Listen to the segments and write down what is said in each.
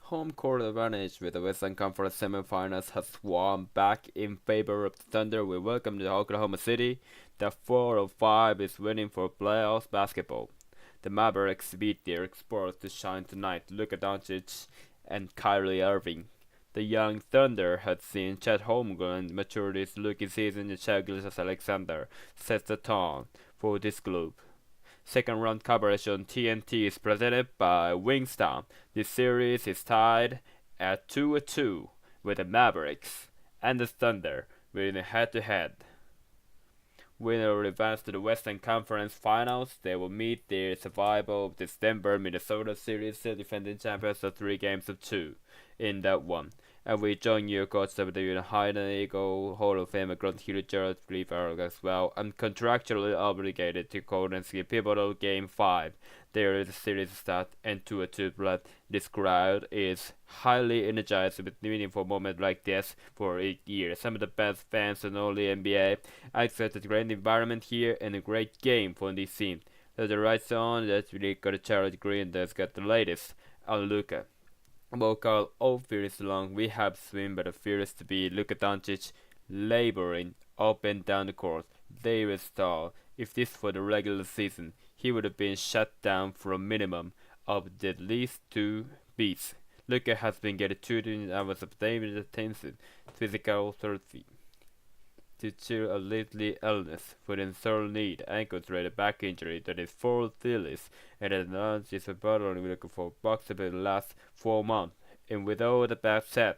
Home court advantage with the Western Conference semifinals has swung back in favor of the Thunder. We welcome to Oklahoma City. The 4 of 5 is winning for playoffs basketball. The Mavericks beat their exports to shine tonight. Luka Doncic and Kyrie Irving. The young Thunder had seen Chet Holmgren mature this rookie season, and Shai Gilgeous-Alexander sets the tone for this group. Second round coverage on TNT is presented by Wingstop. This series is tied at 2-2 with the Mavericks and the Thunder winning head to head. Winner will advance to the Western Conference Finals. They will meet their survival of this Denver Minnesota series, the defending champions of 3 games of 2 in that one. And we join you, coach of the Hidden Eagle Hall of Famer Grant Hill, Jared Cleaver as well. I'm contractually obligated to call and see pivotal Game 5. There is a series start and 2-2, but this crowd is highly energized with meaningful moments like this for 8 years. Some of the best fans in all the NBA. I expect a great environment here and a great game for this team. There's the right zone, that's really got a Charlotte Green that's got the latest on Luka. Vocal all feels long. We have swim but appears to be Luka Doncic laboring up and down the court. They will stall. If this for the regular season, he would have been shut down for a minimum of at least 2 beats. Luka has been getting 2 hours of daily attention, physical therapy to cure a lately illness with a sore knee, ankle-related back injury that is 4 Phillies, and has announced his reportedly looking for box over the last 4 months. And with all the bad said,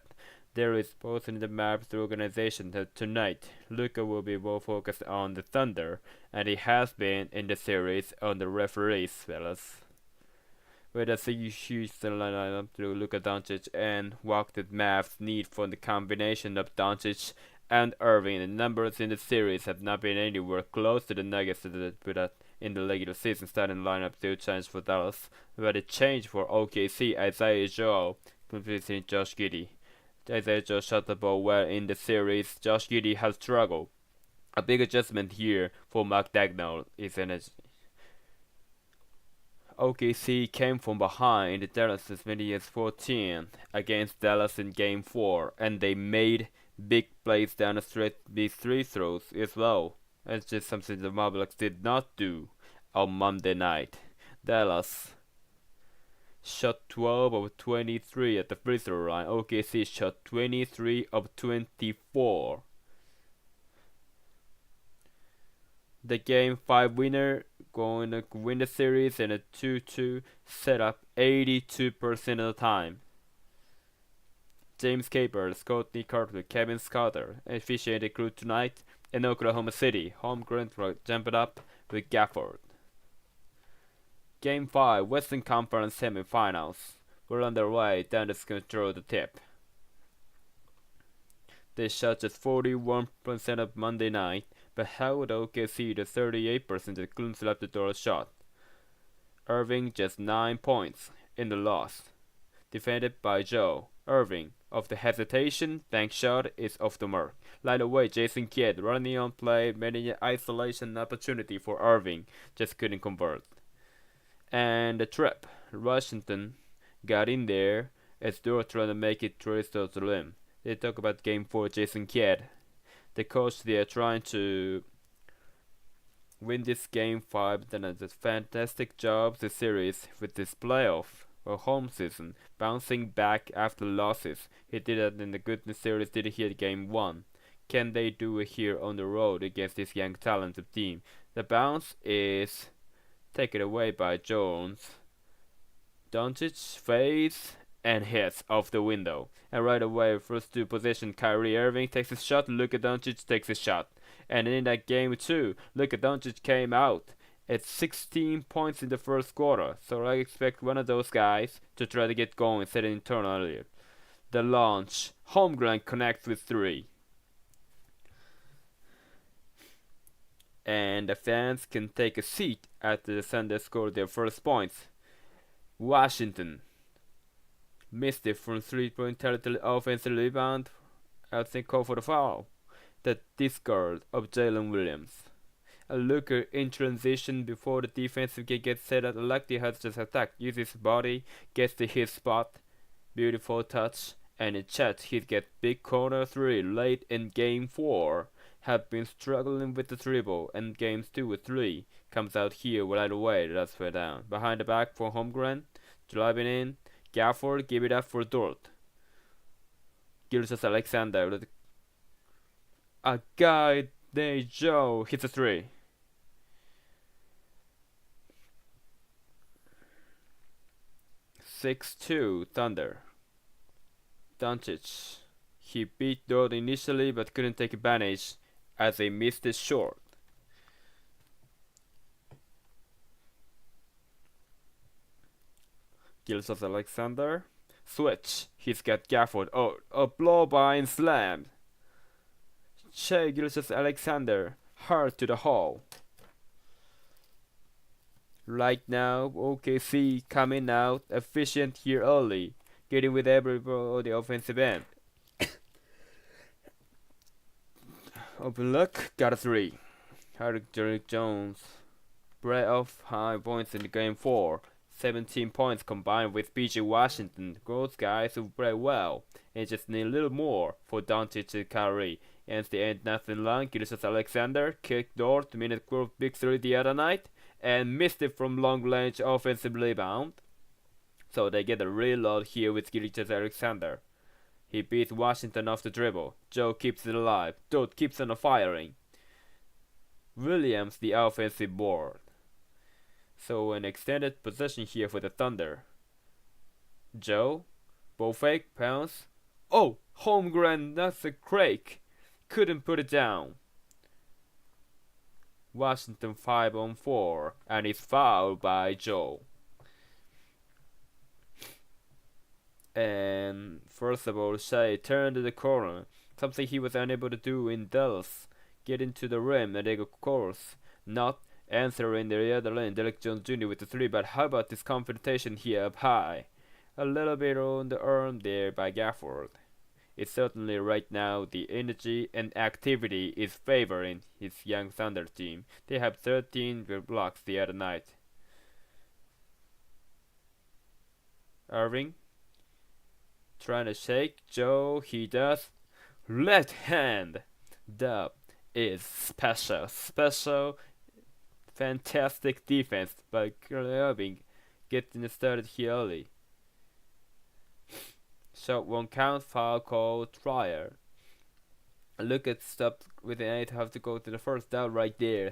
there is both in the Mavs organization that tonight Luka will be more focused on the Thunder, and he has been in the series on the referees, fellas. With a huge lineup to Luka Doncic and walk the Mavs need for the combination of Doncic and Irving. The numbers in the series have not been anywhere close to the Nuggets that put out in the regular season starting lineup still changed for Dallas, but it changed for OKC. Isaiah Joe completing Josh Giddey. Isaiah Joe shot the ball well in the series. Josh Giddey has struggled. A big adjustment here for Mark Dagnall is energy. OKC came from behind the Dallas as many as 14 against Dallas in Game 4, and they made big plays down the stretch with 3 throws as well. That's just something the Mavericks did not do on Monday night. Dallas shot 12 of 23 at the free throw line. OKC shot 23 of 24. The Game 5 winner going to win the series in a 2-2 setup 82% of the time. James Capers, Courtney Carter, Kevin Scotter officiated crew tonight in Oklahoma City. Home ground jumped up with Gafford. Game 5 Western Conference semifinals were underway down the control of the tip. They shot just 41% of Monday night, but held OKC to 38% that couldn't slap the door shot. Irving just 9 points in the loss. Defended by Joe. Irving of the hesitation, bank shot is off the mark. Right away, Jason Kidd running on play, made an isolation opportunity for Irving, just couldn't convert. And the trip, Washington got in there as they were trying to make it towards the rim. They talk about Game 4, Jason Kidd. The coach, they are trying to win this Game 5, then does a fantastic job the series with this playoff or home season, bouncing back after losses. He did that in the goodness series, did it here at Game 1. Can they do it here on the road against this young talented team? The bounce is taken away by Jones. Doncic fades and hits off the window. And right away, first 2 possession, Kyrie Irving takes a shot, Luka Doncic takes a shot. And in that Game 2, Luka Doncic came out at 16 points in the first quarter. So I expect one of those guys to try to get going, setting in turn earlier. The launch, Holmgren connects with 3. And the fans can take a seat after the Thunder scored their first points. Washington missed it from 3-point territory offensive rebound. I think call for the foul. The discard of Jalen Williams. A looker in transition before the defensive game gets set up. Lucky has just attacked, uses his body, gets to his spot, Beautiful touch, and in chat he gets big corner 3 late in game 4. Have been struggling with the dribble, and games 2 or 3 comes out here right away. That's way down. Behind the back for Holmgren, driving in. Gafford, give it up for Dort. Gilchrist Alexander. A guy named Joe hits a 3. (6-2) Thunder. Doncic. He beat Dort initially but couldn't take advantage as he missed his shot. Gilchrist Alexander. Switch. He's got Gafford. Oh, a blow by and slammed. Shea Gilchrist Alexander. Hard to the hole. Right now, OKC coming out efficient here early, getting with everybody offensive end. Open look, got a 3. Derrick Jones, playoff high points in the game 4. 17 points combined with PJ Washington. Those guys who play well, and just need a little more for Doncic to carry. Ends the end nothing long. Gilchrist Alexander kicked Dort minute 12 big 3 the other night, and missed it from long range offensive rebound. So they get a reload here with Gilchrist Alexander. He beats Washington off the dribble. Joe keeps it alive. Dort keeps on firing. Williams the offensive board. So an extended possession here for the Thunder. Joe, ball fake, pounce. Oh, Holmgren, that's a Craig. Couldn't put it down. Washington 5-on-4, and is fouled by Joe. And first of all, Shea turned to the corner, something he was unable to do in Dallas. Get into the rim, and they of course not answering the other lane. Derrick Jones Jr. with the 3, but how about this confrontation here up high? A little bit on the arm there by Gafford. It's certainly right now the energy and activity is favoring his young Thunder team. They have 13 blocks the other night. Irving trying to shake Joe. He does. Left hand. That is special. Fantastic defense by Irving, getting it started here early. Shot won't count, foul call, trier. Look at stuff with the 8, have to go to the first down right there.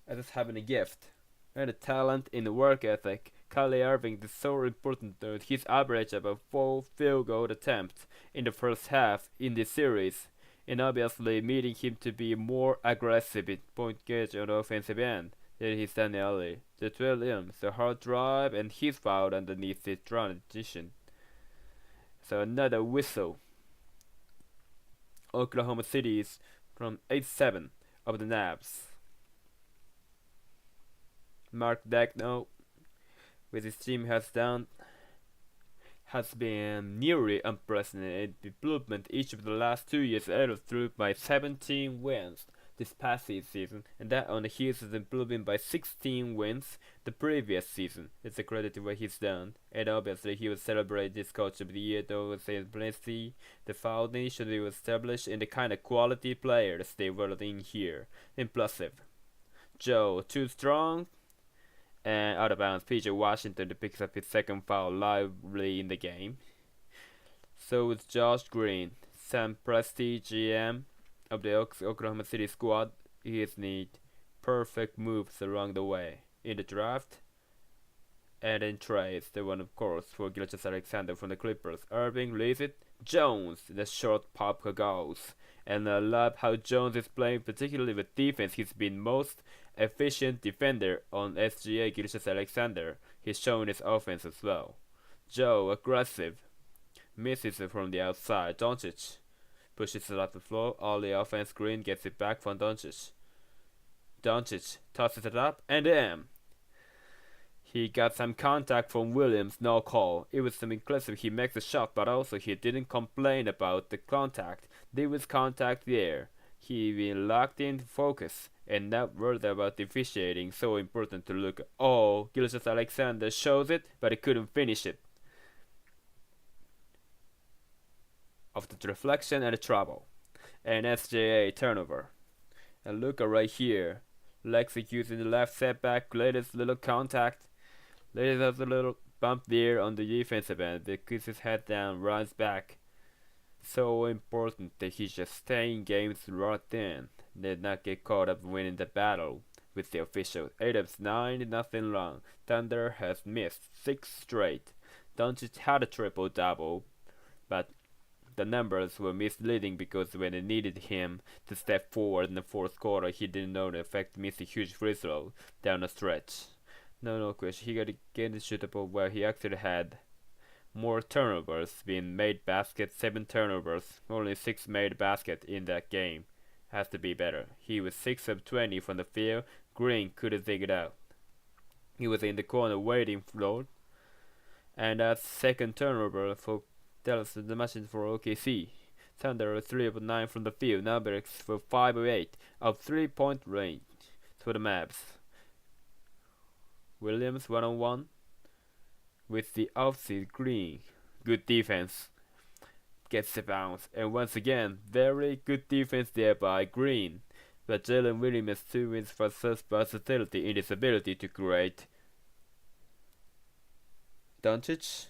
As having a gift. And the talent in the work ethic. Kyrie Irving is so important that his average about 4 field goal attempts in the first half in this series. And obviously meeting him to be more aggressive in point gauge on the offensive end than he's done early. The 12 Williams, the hard drive, and his foul underneath the transition. So another whistle. Oklahoma City is from 8-7 of the Nabs. Mark Daigneault with his team has been nearly unprecedented improvement each of the last 2 years, added through by 17 wins this past season, and that on the heels of improving by 16 wins the previous season. It's a credit to what he's done, and obviously he will celebrate this Coach of the Year though, saying plenty. The foundation they will establish in the kind of quality players they were in here. Impressive. Joe, too strong. And out of bounds, PJ Washington picks up his second foul lively in the game. So it's Josh Green, Sam Presti, GM of the Oklahoma City squad. He has need perfect moves along the way in the draft. And in trades, the one of course for Gilchrist Alexander from the Clippers. Irving leaves it. Jones, the short pop goes. And I love how Jones is playing, particularly with defense. He's been most efficient defender on SGA. Gilchrist Alexander. He's showing his offense as well. Joe, aggressive. Misses it from the outside. Doncic pushes it up the floor. All the offense. Green gets it back from Doncic. Doncic tosses it up and in. He got some contact from Williams, no call. It was some impressive. He makes a shot, but also he didn't complain about the contact. There was contact there. He been locked in focus and not worried about the officiating. So important to look. Oh, Gilchrist Alexander shows it, but he couldn't finish it. of the deflection and the trouble. And SJA turnover. And look right here. Lexi using the left setback, latest little contact. Latest has a little bump there on the defensive end. He keeps his head down, runs back. So important that he just stay in games right then. Did not get caught up winning the battle with the officials. 8 of 9, nothing wrong. Thunder has missed 6 straight. Doncic had a triple-double, but the numbers were misleading because when they needed him to step forward in the fourth quarter, he didn't know the effect missed a huge free throw down the stretch. No question. He got to get the shootable where he actually had more turnovers being made baskets, 7 turnovers, only 6 made basket in that game. Has to be better. He was 6 of 20 from the field. Green couldn't dig it out. He was in the corner waiting for it. And that's second turnover for Dallas, the machine for OKC. Thunder 3 of 9 from the field. Mavericks for 5 of 8 of 3-point range for the Mavs. Williams 1-on-1 with the offseat Green. Good defense. Gets the bounce. And once again, very good defense there by Green. But Jalen Williams too wins for such versatility in his ability to create. Doncic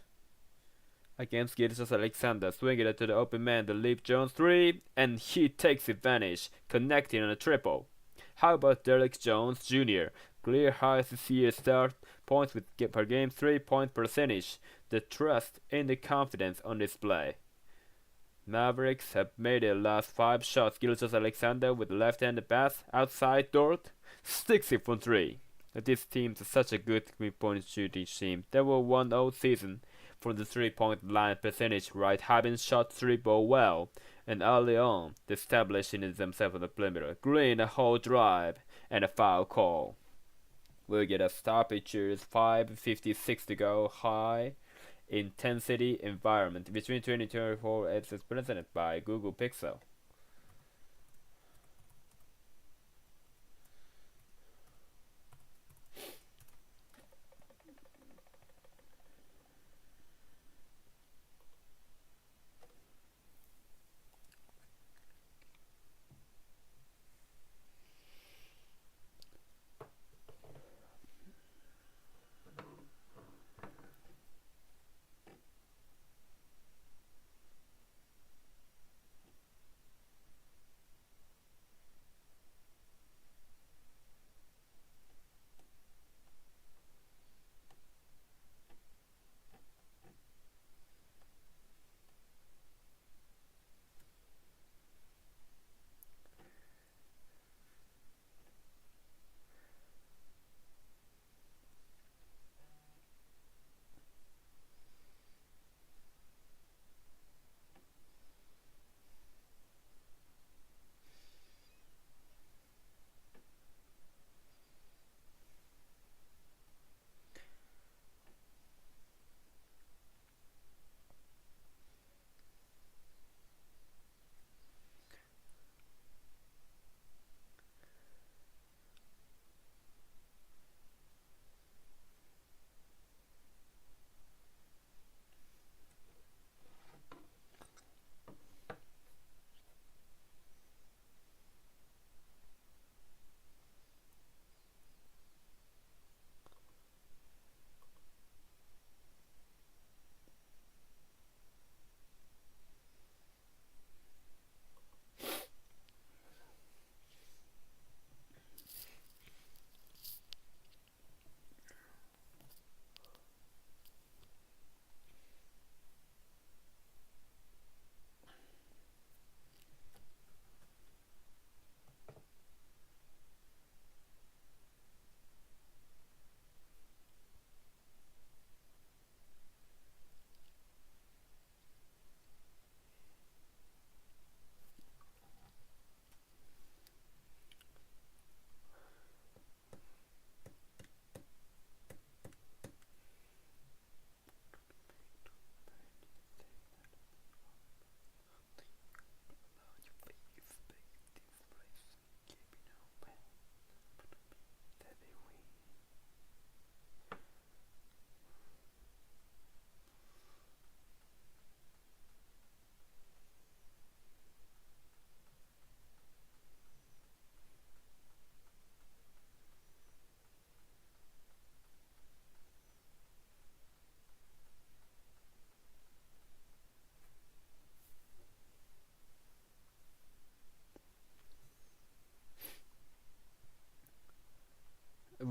against Gilgeous-Alexander, swinging it to the open man, the Leap Jones 3, and he takes advantage, connecting on a triple. How about Derek Jones Jr.? Clear highest this year start, points per game, 3-point percentage. The trust and the confidence on display. Mavericks have made their last 5 shots. Gilgeous-Alexander with the left-handed pass outside Dort, 60 from 3. This team is such a good 3-point shooting team. They were 1-0 season from the 3-point line percentage, right? Having shot 3 ball well, and early on, establishing themselves on the perimeter. Green a whole drive and a foul call. We'll get a stoppage. 5:56 to go. High intensity environment between 2024 as presented by Google Pixel.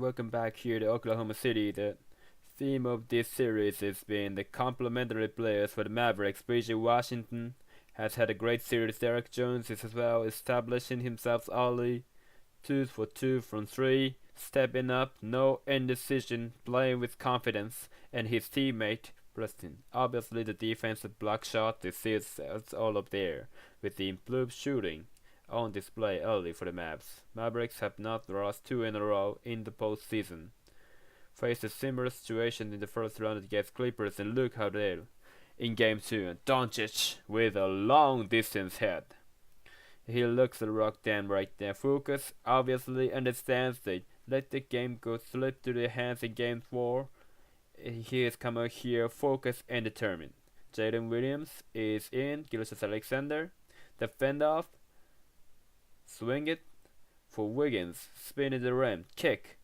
welcome back here to Oklahoma City. The theme of this series has been the complementary players for the Mavericks. PJ Washington has had a great series. Derek Jones is as well establishing himself early. 2 for 2 from 3, stepping up, no indecision, playing with confidence, and his teammate Preston. Obviously the defensive block shot is all up there, with the improved shooting on display early for the Mavs. Mavericks have not lost 2 in a row in the postseason. Faced a similar situation in the first round against Clippers, and look how they in game 2, and Doncic with a long distance head. He looks at rock down right there. Focus obviously understands they let the game go slip to their hands in game 4. He has come out here focused and determined. Jalen Williams is in. Gilgeous Alexander. Defend off. Swing it for Wiggins. Spinning the rim. Kick.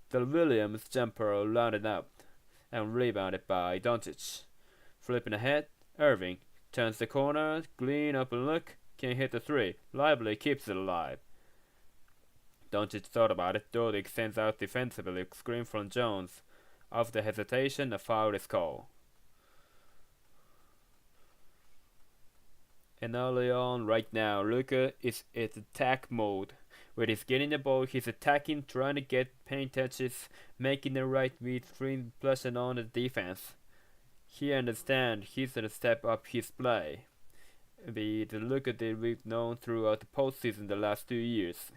The Williams jumper rounded up and rebounded by Doncic. Flipping ahead. Irving turns the corner. Clean open look. Can hit the 3. Lively keeps it alive. Doncic thought about it, though it extends out defensively. Screen from Jones. After hesitation, a foul is called. And early on, right now, Luka is in attack mode. When he's getting the ball, he's attacking, trying to get paint touches, making the right read, pressing on the defense. He understands he's gonna step up his play. The Luka that we've known throughout the postseason the last 2 years.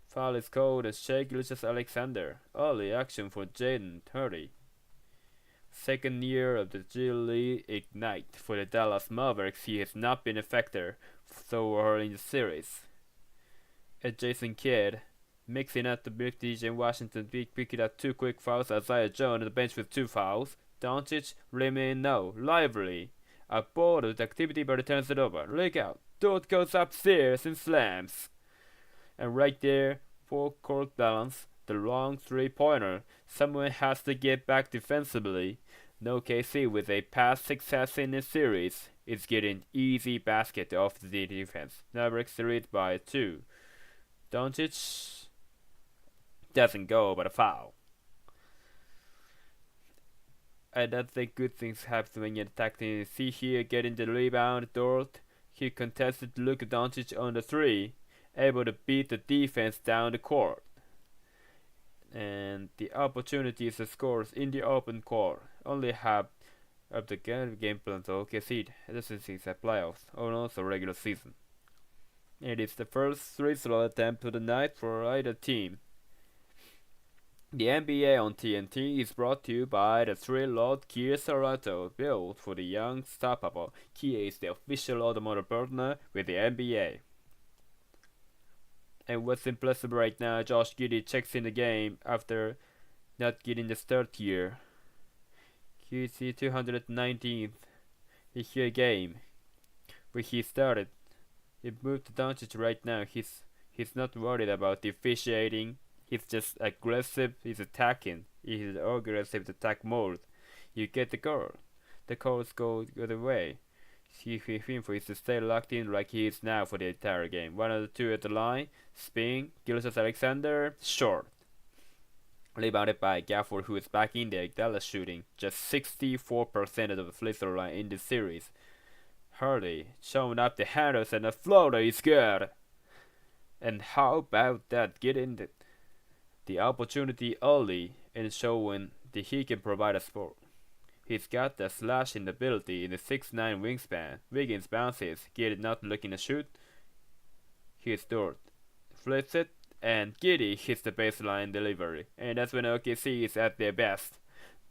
Foul is called as Shai Gilgeous-Alexander. Early action for Jaden 30. Second year of the G League Ignite for the Dallas Mavericks. He has not been a factor so early in the series. As Jason Kidd mixing up the big DJ Washington, picking up 2 quick fouls. Isaiah Jones on the bench with 2 fouls. Doncic remain no. Lively. A board with activity but turns it over. Look out. Dort goes upstairs and slams. And right there, full court balance, the long 3-pointer. Someone has to get back defensively. No KC with a past success in this series is getting easy basket off the defense. Mavericks lead by 2. Doncic doesn't go but a foul. I don't think good things happen when you're attacking. See here, getting the rebound. Dort, he contested Luka Doncic on the 3, able to beat the defense down the court. And the opportunities to score in the open court only have of the game plan to OKC. This is the playoffs or also regular season. It is the first free throw attempt of the night for either team. The NBA on TNT is brought to you by the three-lord Kia Sorento, built for the young, unstoppable. Kia is the official automotive partner with the NBA. And what's impressive right now, Josh Giddey checks in the game after not getting the start here. He's the 219th here game where he started. He moved to Doncic right now. He's not worried about the officiating. He's just aggressive. He's attacking. He's aggressive attack mode. You get the goal. The calls go the other way. He for is to stay locked in like he is now for the entire game. 1 of the 2 at the line. Spin. Gilgeous-Alexander. Short. Rebounded by Gafford, who is back in there. Dallas shooting just 64% of the free throw line in this series. Hardy showing up the handles, and the floater is good. And how about that? Get in the opportunity early and showing that he can provide a sport. He's got the slashing ability in the 6'9" wingspan. Wiggins bounces, Giddey not looking to shoot. Here's Dort. Flips it, and Giddey hits the baseline delivery. And that's when OKC is at their best.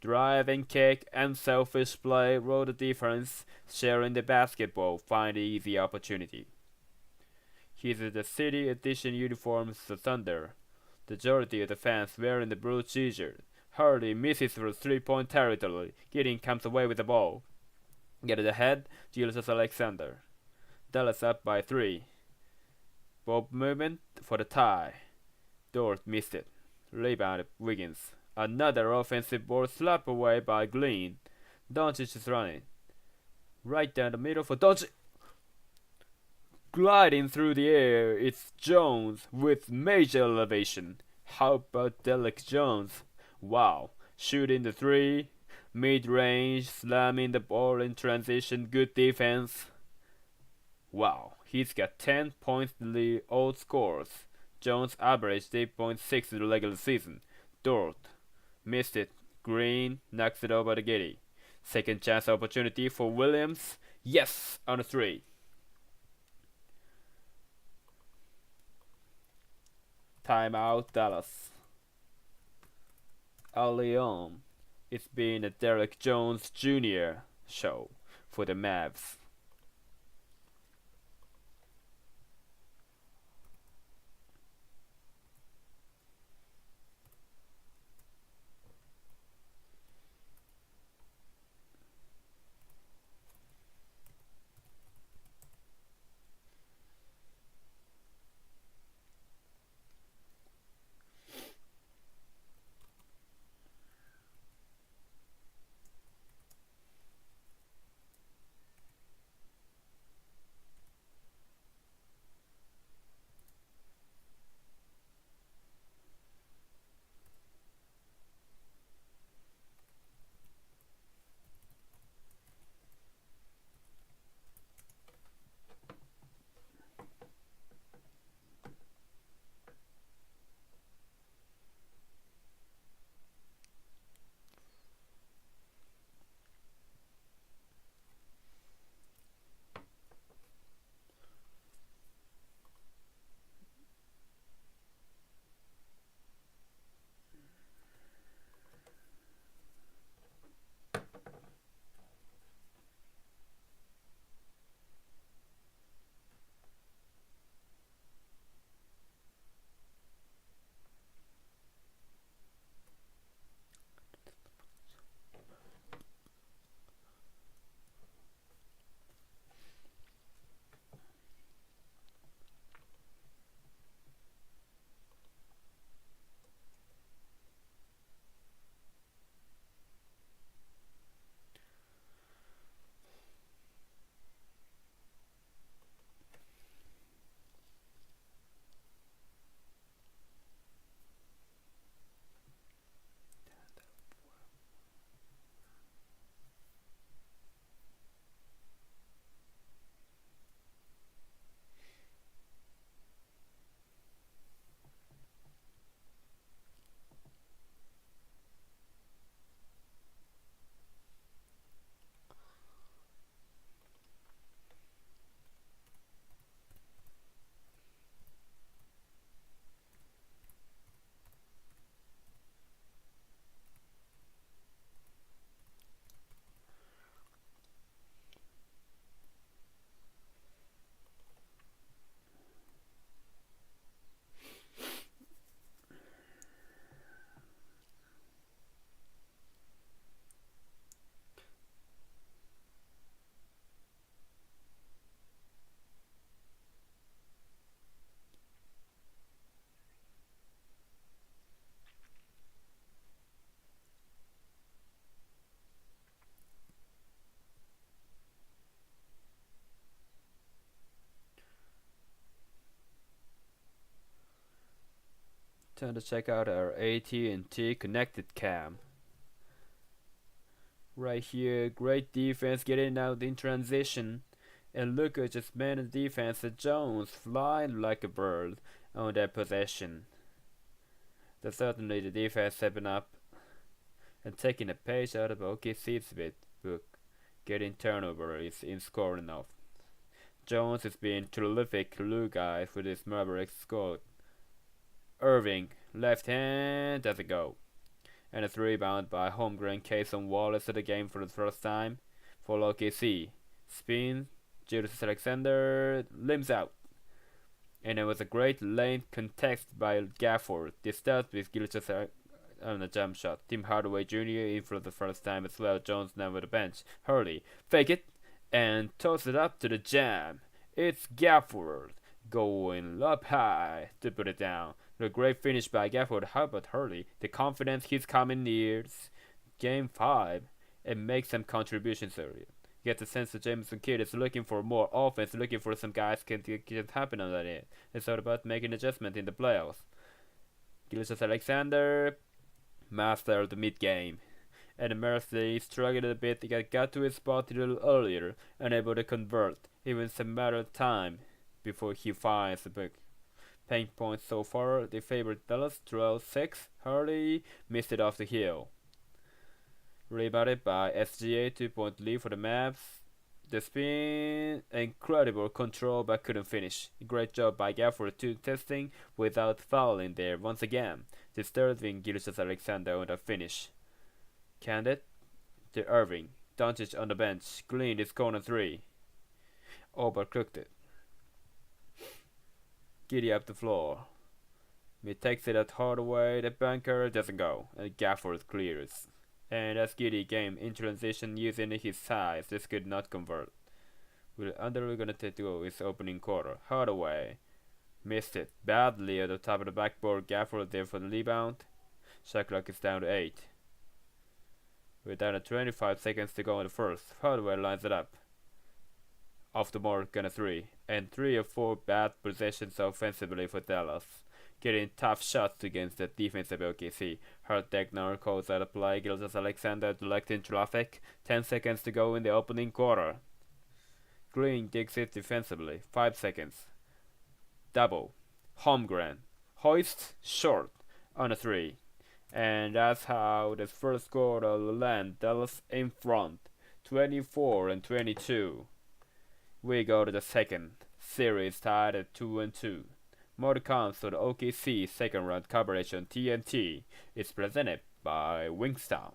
Drive and kick, unselfish play, roll the defense, sharing the basketball, find the easy opportunity. He's in the City Edition uniforms of the Thunder. The majority of the fans wearing the blue t-shirt. Hardy misses through 3-point territory. Giddey comes away with the ball. Get it ahead, Gilgeous-Alexander. Dallas up by 3. Ball movement for the tie. Dort missed it. Rebounded Wiggins. Another offensive ball slapped away by Green. Doncic is running. Right down the middle for Doncic. Gliding through the air, it's Jones with major elevation. How about Derek Jones? Wow, shooting the three, mid-range, slamming the ball in transition, good defense. Wow, he's got 10 points in the all scores. Jones averaged 8.6 in the regular season. Dort missed it. Green knocks it over to Giddy. Second chance opportunity for Williams. Yes, on a three. Timeout, Dallas. Early on, it's been a Derek Jones Jr. show for the Mavs. Time to check out our AT&T connected cam. Right here, great defense getting out in transition. And Luka just made a defense at Jones flying like a bird on that possession. That's certainly the defense stepping up and taking a page out of OKC's book. Getting turnovers in scoring off. Jones has been terrific glue guy for this Mavericks squad. Irving, left hand, doesn't go. And it's rebound by homegrown Cason Wallace at the game for the first time for OKC. Spin, Julius Alexander, limbs out. And it was a great lane contest by Gafford. This starts with Gilchrist on a jump shot. Tim Hardaway Jr. in for the first time as well. Jones now with the bench. Hurley, fake it, and toss it up to the jam. It's Gafford going up high to put it down. A great finish by Gafford. How about Hurley? The confidence he's coming nears Game 5 and make some contributions earlier. You get the sense that Jameson Kidd is looking for more offense, looking for some guys can happen on that end. It's all about making adjustment in the playoffs. Gilgeous Alexander mastered the mid-game, and Mercy struggled a bit to got to his spot a little earlier, unable to convert. Even a matter of time before he finds the big pain points so far. The favorite Dallas 12-6. Hardy missed it off the hill. Rebounded by SGA, 2-point lead for the Mavs. The spin, incredible control but couldn't finish. Great job by Gafford to testing without fouling there once again. Disturbing Gilgeous Alexander on the finish. Candid to Irving. Doncic on the bench. Cleaned his corner 3. Overcooked it. Giddy up the floor. He takes it at Hardaway. The bunker doesn't go. And Gafford clears. And as Giddy game in transition using his size, this could not convert. Will Under gonna take to go his opening quarter. Hardaway missed it badly at the top of the backboard. Gafford there for the rebound. Shot clock is down to 8. We're down to 25 seconds to go in the first. Hardaway lines it up. Off the mark on a 3. And 3 or 4 bad possessions offensively for Dallas. Getting tough shots against the defense of OKC. Hard Degnar calls out a play. Gilgeous Alexander directing traffic. 10 seconds to go in the opening quarter. Green digs it defensively. 5 seconds. Double. Holmgren. Hoist short on a 3. And that's how this first quarter will land. Dallas in front. 24-22. We go to the second. Series tied at 2-2. More comes to the OKC second round coverage on TNT. It's presented by Wingstop.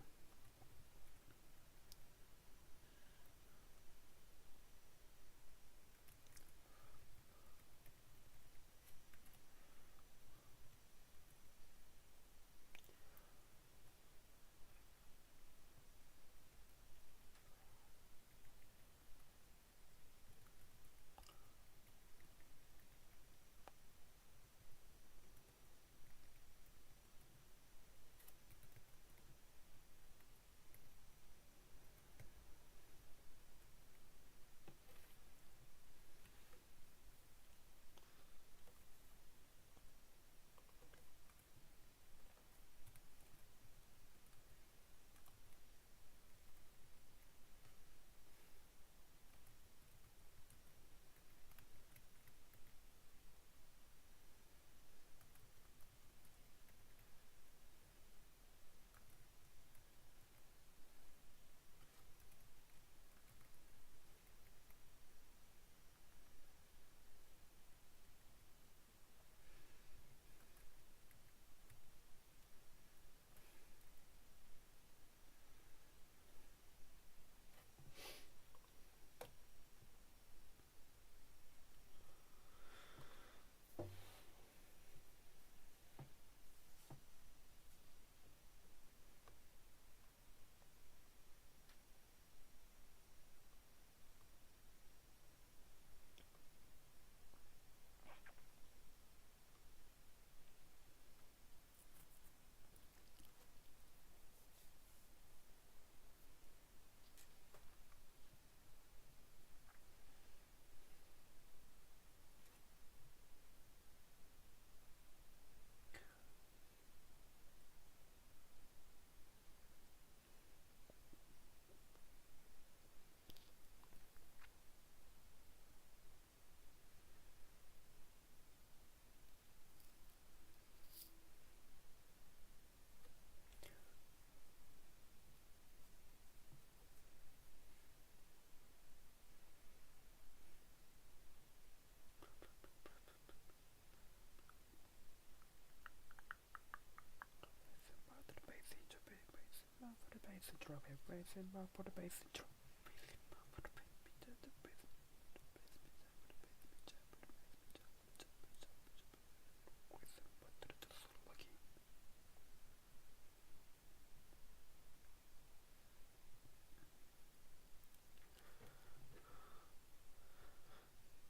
Drop it, bass and mark for the bass and drop.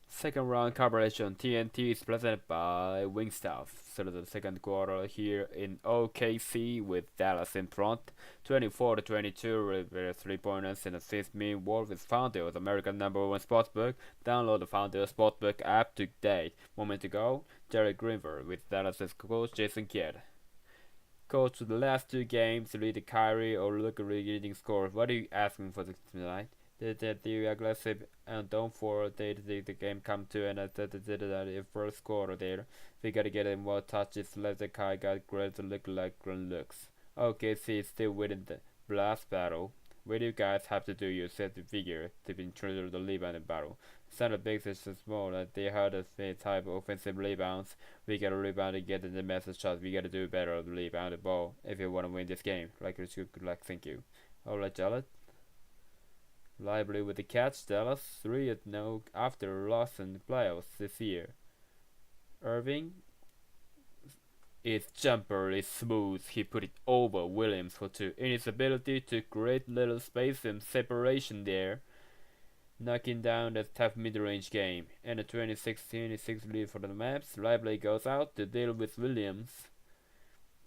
Second round coverage on TNT is presented by Wingstop. So the second quarter here in OKC with Dallas in front, 24-22 with 3-pointers and assists. Meanwhile, with Founders, American #1 sportsbook. Download the Founders sportsbook app today. Moment to go. Jerry Greenberg with Dallas's coach Jason Kidd. Coach, the last two games, read Kyrie or look at reading score. What are you asking for tonight? That you aggressive and don't for the game come to and the first quarter there. We gotta get in more touches. Let the guy got great to look like grand looks. OKC is still winning the blast battle. What do you guys have to do? You set the figure to be intruder the rebound battle. Center bigs is so small that they had a type of offensive rebounds. We gotta rebound and get in the message shots. We gotta do better to rebound the ball if you wanna win this game. Like it's good luck, thank you. Alright, Jarrett. Lively with the catch. Dallas 3-0 after loss in the playoffs this year. Irving. His jumper is smooth. He put it over Williams for two. In his ability to create little space and separation there, knocking down that tough mid-range game. And a 26-26 lead for the Maps. Lively goes out to deal with Williams.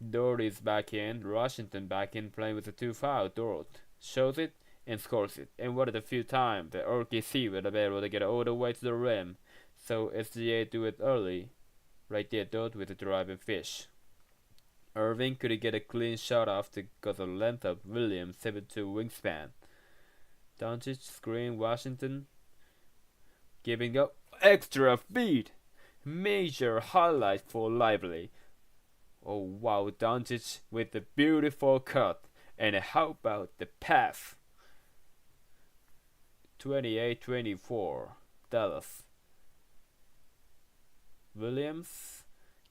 Dort is back in. Washington back in playing with a 2-foul. Dort shows it and scores it. And what a few times the OKC would have been able to get all the way to the rim. So SGA do it early. Right there, Dort with the driving fish. Irving could get a clean shot off because of the length of Williams' 7'2" wingspan. Doncic screen Washington, giving up extra feed. Major highlight for Lively. Oh wow, Doncic with the beautiful cut. And how about the pass? 28-24, Dallas. Williams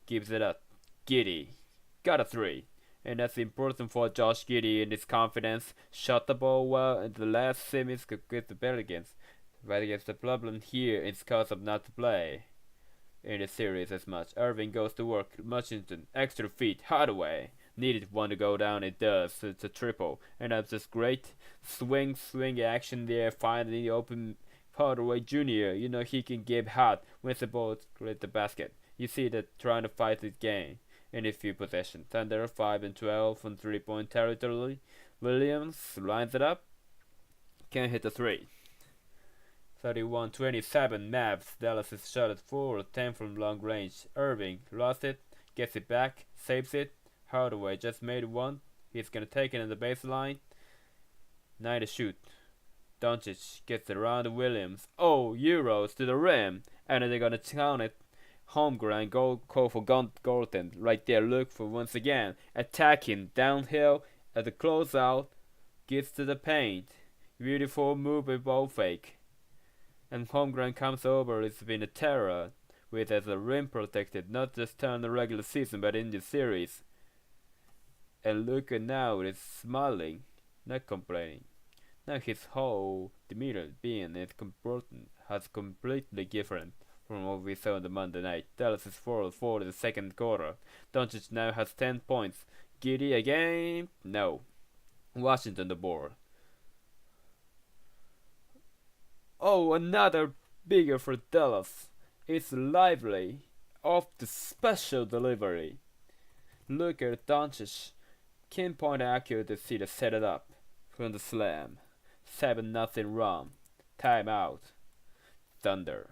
gives it up. Giddy got a three, and that's important for Josh Giddey in his confidence. Shot the ball well in the last semis against the Pelicans. Right against the problem here is cause of not to play in the series as much. Irving goes to work. Washington extra feet. Hardaway needed one to go down. It does. It's a triple, and that's just great swing action there. Finally open. Hardaway Jr. You know he can give hot when the ball at the basket. You see that trying to fight this game in a few possessions. Thunder 5-12 from 3-point territory. Williams lines it up. Can't hit the three. 31-27 Mavs. Dallas is shot at 4-10 from long range. Irving lost it, gets it back, saves it. Hardaway just made one. He's gonna take it in the baseline. 9 to shoot. Doncic gets around Williams. Oh, Euros to the rim. And they're gonna count it. Homegrown goal call for Golden. Right there, look for once again. Attacking downhill at the closeout. Gets to the paint. Beautiful move with ball fake. And Homegrown comes over. It's been a terror. With as a rim protected. Not just during the regular season, but in the series. And look at now, it's smiling. Not complaining. Now his whole demeanor being important has completely different from what we saw on the Monday night. Dallas is 4-4 in the second quarter. Doncic now has 10 points. Giddy again? No. Washington the board. Oh, another bigger for Dallas. It's Lively off the special delivery. Look at Doncic. Pinpoint accuracy to set it up from the slam. 7-0 run. Timeout. Thunder.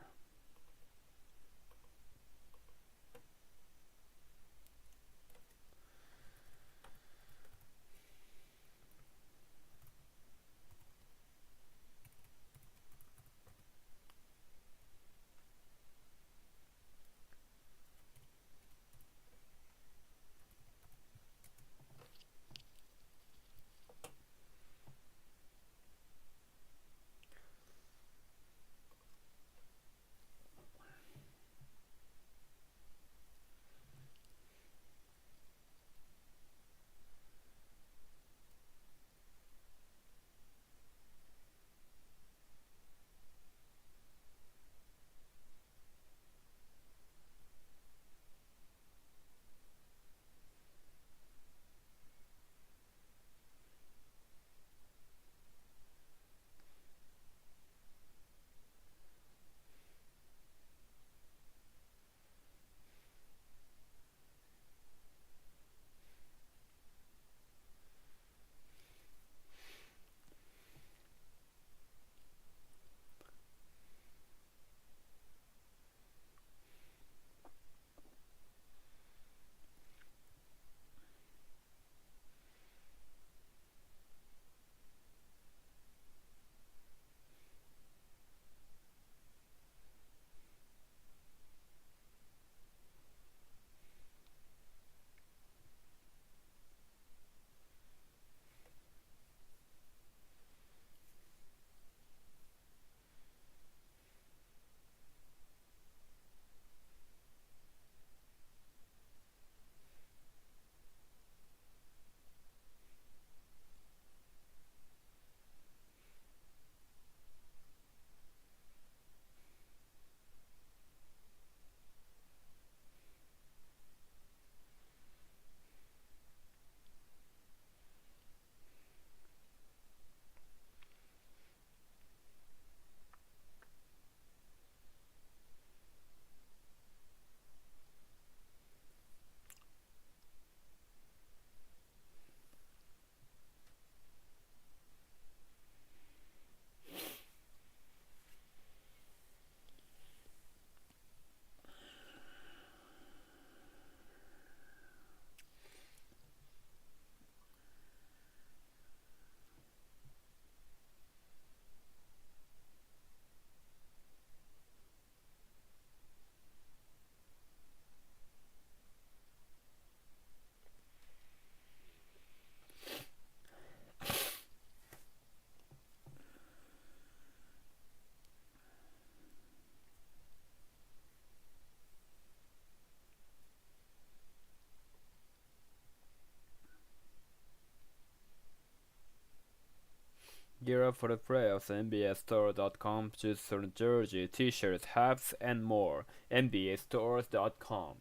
Gear up for the playoffs at NBAstore.com. Choose certain jersey, t-shirts, hats, and more. NBAstores.com.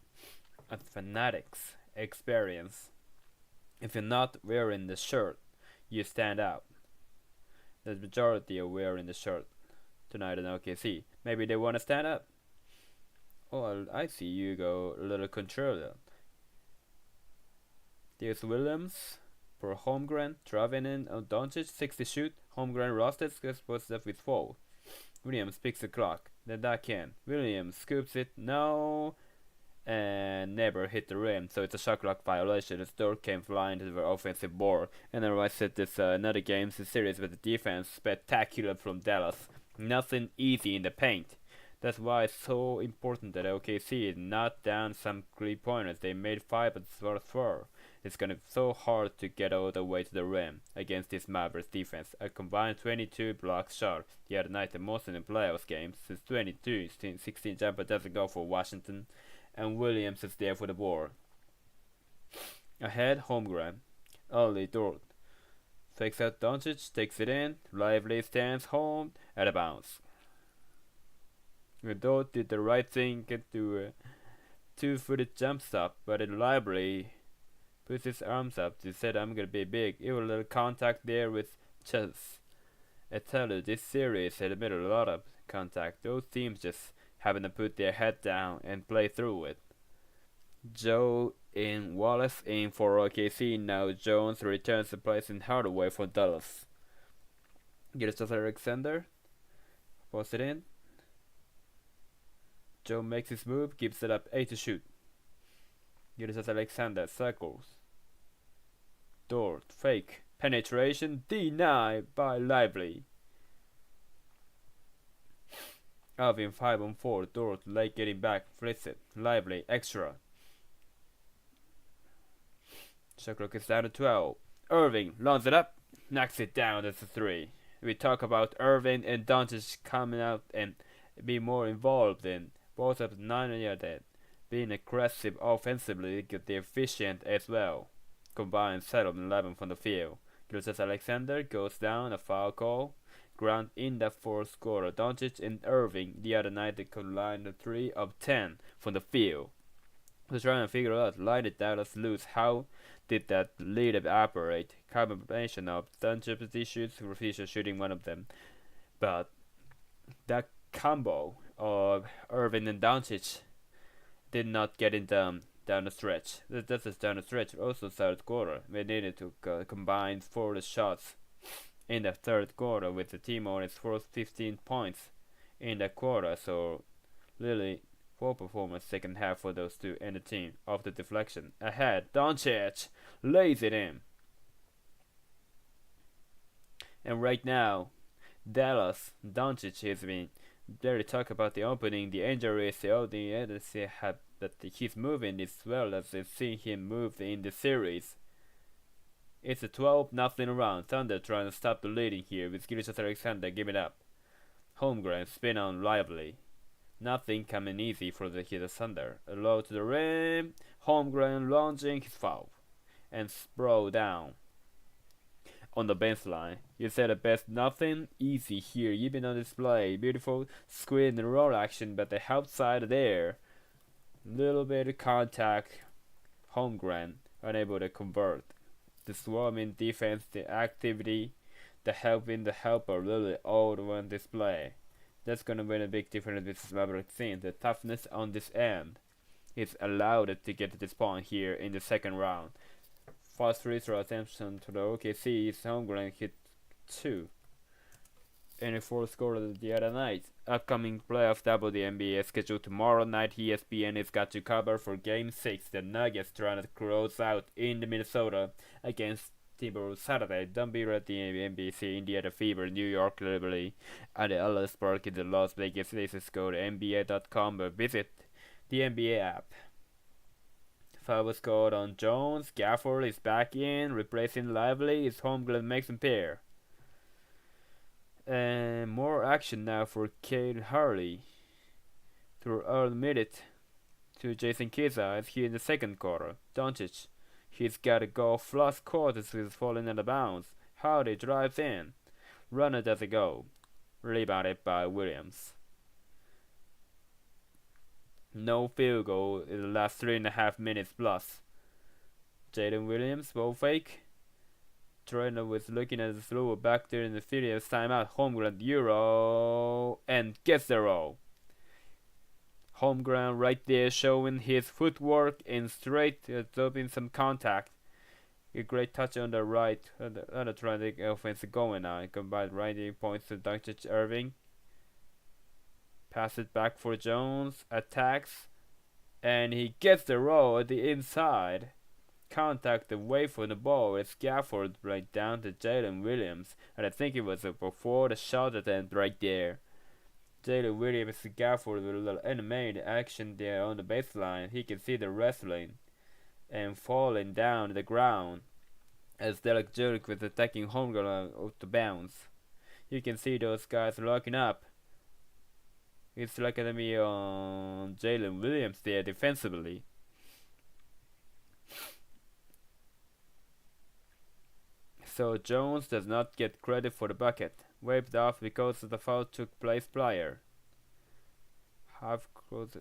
At Fanatics Experience. If you're not wearing the shirt, you stand out. The majority are wearing the shirt tonight in OKC. Maybe they want to stand up. Oh, I see you go a little contrarian. There's Williams for Holmgren, driving in on Doncic, 60 shoot. Holmgren roasted, puts up with 4. Williams picks the clock, then back in. Williams scoops it, no, and never hit the rim, so it's a shot clock violation. The door came flying to the offensive board. And then I said this another game in series with the defense spectacular from Dallas. Nothing easy in the paint. That's why it's so important that OKC is not down some 3-pointers. They made 5 but it's worth 4. It's gonna be so hard to get all the way to the rim against this Mavericks defense. A combined 22 block shot the other night, the most in the playoffs games since 22. 16 jumper doesn't go for Washington, and Williams is there for the board. Ahead, Holmgren. Early Dort. Fakes out Doncic, takes it in. Lively stands home at a bounce. Dort did the right thing, get to a 2-footed jump stop, but in Lively puts his arms up to say I'm gonna be big. Even a little contact there with Chess. I tell you, this series had admitted a lot of contact. Those teams just having to put their head down and play through it. Joe in Wallace in for OKC. Now Jones returns to place in Hardaway for Dallas. Gets to Alexander. Posts it in. Joe makes his move, gives it up 8 to shoot. Gets Alexander circles. Dort fake penetration denied by Lively. Alvin 5-on-4. Dort late getting back, flips it. Lively extra. Shot clock is down to 12. Irving lines it up, knocks it down. That's a 3. We talk about Irving and Doncic coming out and be more involved in both of the 9 that being aggressive offensively, get the efficient as well. Combined 7-11 from the field. Gilles Alexander goes down, a foul call. Grant in the fourth quarter. Doncic and Irving the other night they combined 3 of 10 from the field. We're trying to figure out why did Dallas lose? How did that lead evaporate? Combination of Doncic issues, Fisher shooting one of them, but that combo of Irving and Doncic did not get it down the stretch. That's just down the stretch. Also, third quarter, we needed to combine 4 shots in the third quarter with the team on its first 15 points in the quarter. So, really, poor performance second half for those two and the team of the deflection. Ahead, Doncic lays it in. And right now, Dallas, Doncic has been very talk about the opening, the injuries, all the others have that he's moving as well as they see him move in the series. It's a 12-0 round. Thunder trying to stop the leading here with Gilles Alexander giving up. Holmgren spin on Lively. Nothing coming easy for the Thunder. A low to the rim. Holmgren launching his foul and sprawl down on the bench line. You said it best, nothing easy here. You've been on display. Beautiful screen and roll action, but the outside there. Little bit of contact. Holmgren unable to convert. The swarming defense, the activity, the helping the helper really all on display. That's gonna win a big difference with this Mavericks team. The toughness on this end is allowed it to get to this point here in the second round. First free throw attention to the OKC's Holmgren hit 2 in the fourth quarter the other night. Upcoming playoff double the NBA scheduled tomorrow night. ESPN has got you covered for Game 6. The Nuggets trying to close out in the Minnesota against Timberwolves Saturday. Don't be ready NBC, Indiana Fever, New York Liberty, and the Ellis Park in the Las Vegas Aces. Go to NBA.com or visit the NBA app. Foul was called on Jones. Gafford is back in, replacing Lively. His Holmgren makes him pair. And more action now for Cade Hurley. Through early minute to Jason Kidd here in the second quarter. Doncic, he's got to go flush court as he's falling out of bounds. Hurley drives in. Runner doesn't go. Rebounded by Williams. No field goal in the last 3.5 minutes plus. Jalen Williams, ball fake. Trainer was looking at the throw back there in the Phillies timeout. Home ground Euro and gets the roll. Home ground right there, showing his footwork and straight, absorbing some contact. A great touch on the right, on the triangle offense going now. Combined right points to Doncic Irving. Pass it back for Jones. Attacks. And he gets the roll at the inside. Contact away from the ball. It's Gafford right down to Jalen Williams. And I think it was before the shot attempt right there. Jalen Williams and Gafford with a little animated action there on the baseline. He can see the wrestling and falling down to the ground as Derek Jerick was attacking home ground out the bounds. You can see those guys locking up. It's like enemy on Jalen Williams there defensively. So Jones does not get credit for the bucket. Waved off because of the foul took place prior. Half closed.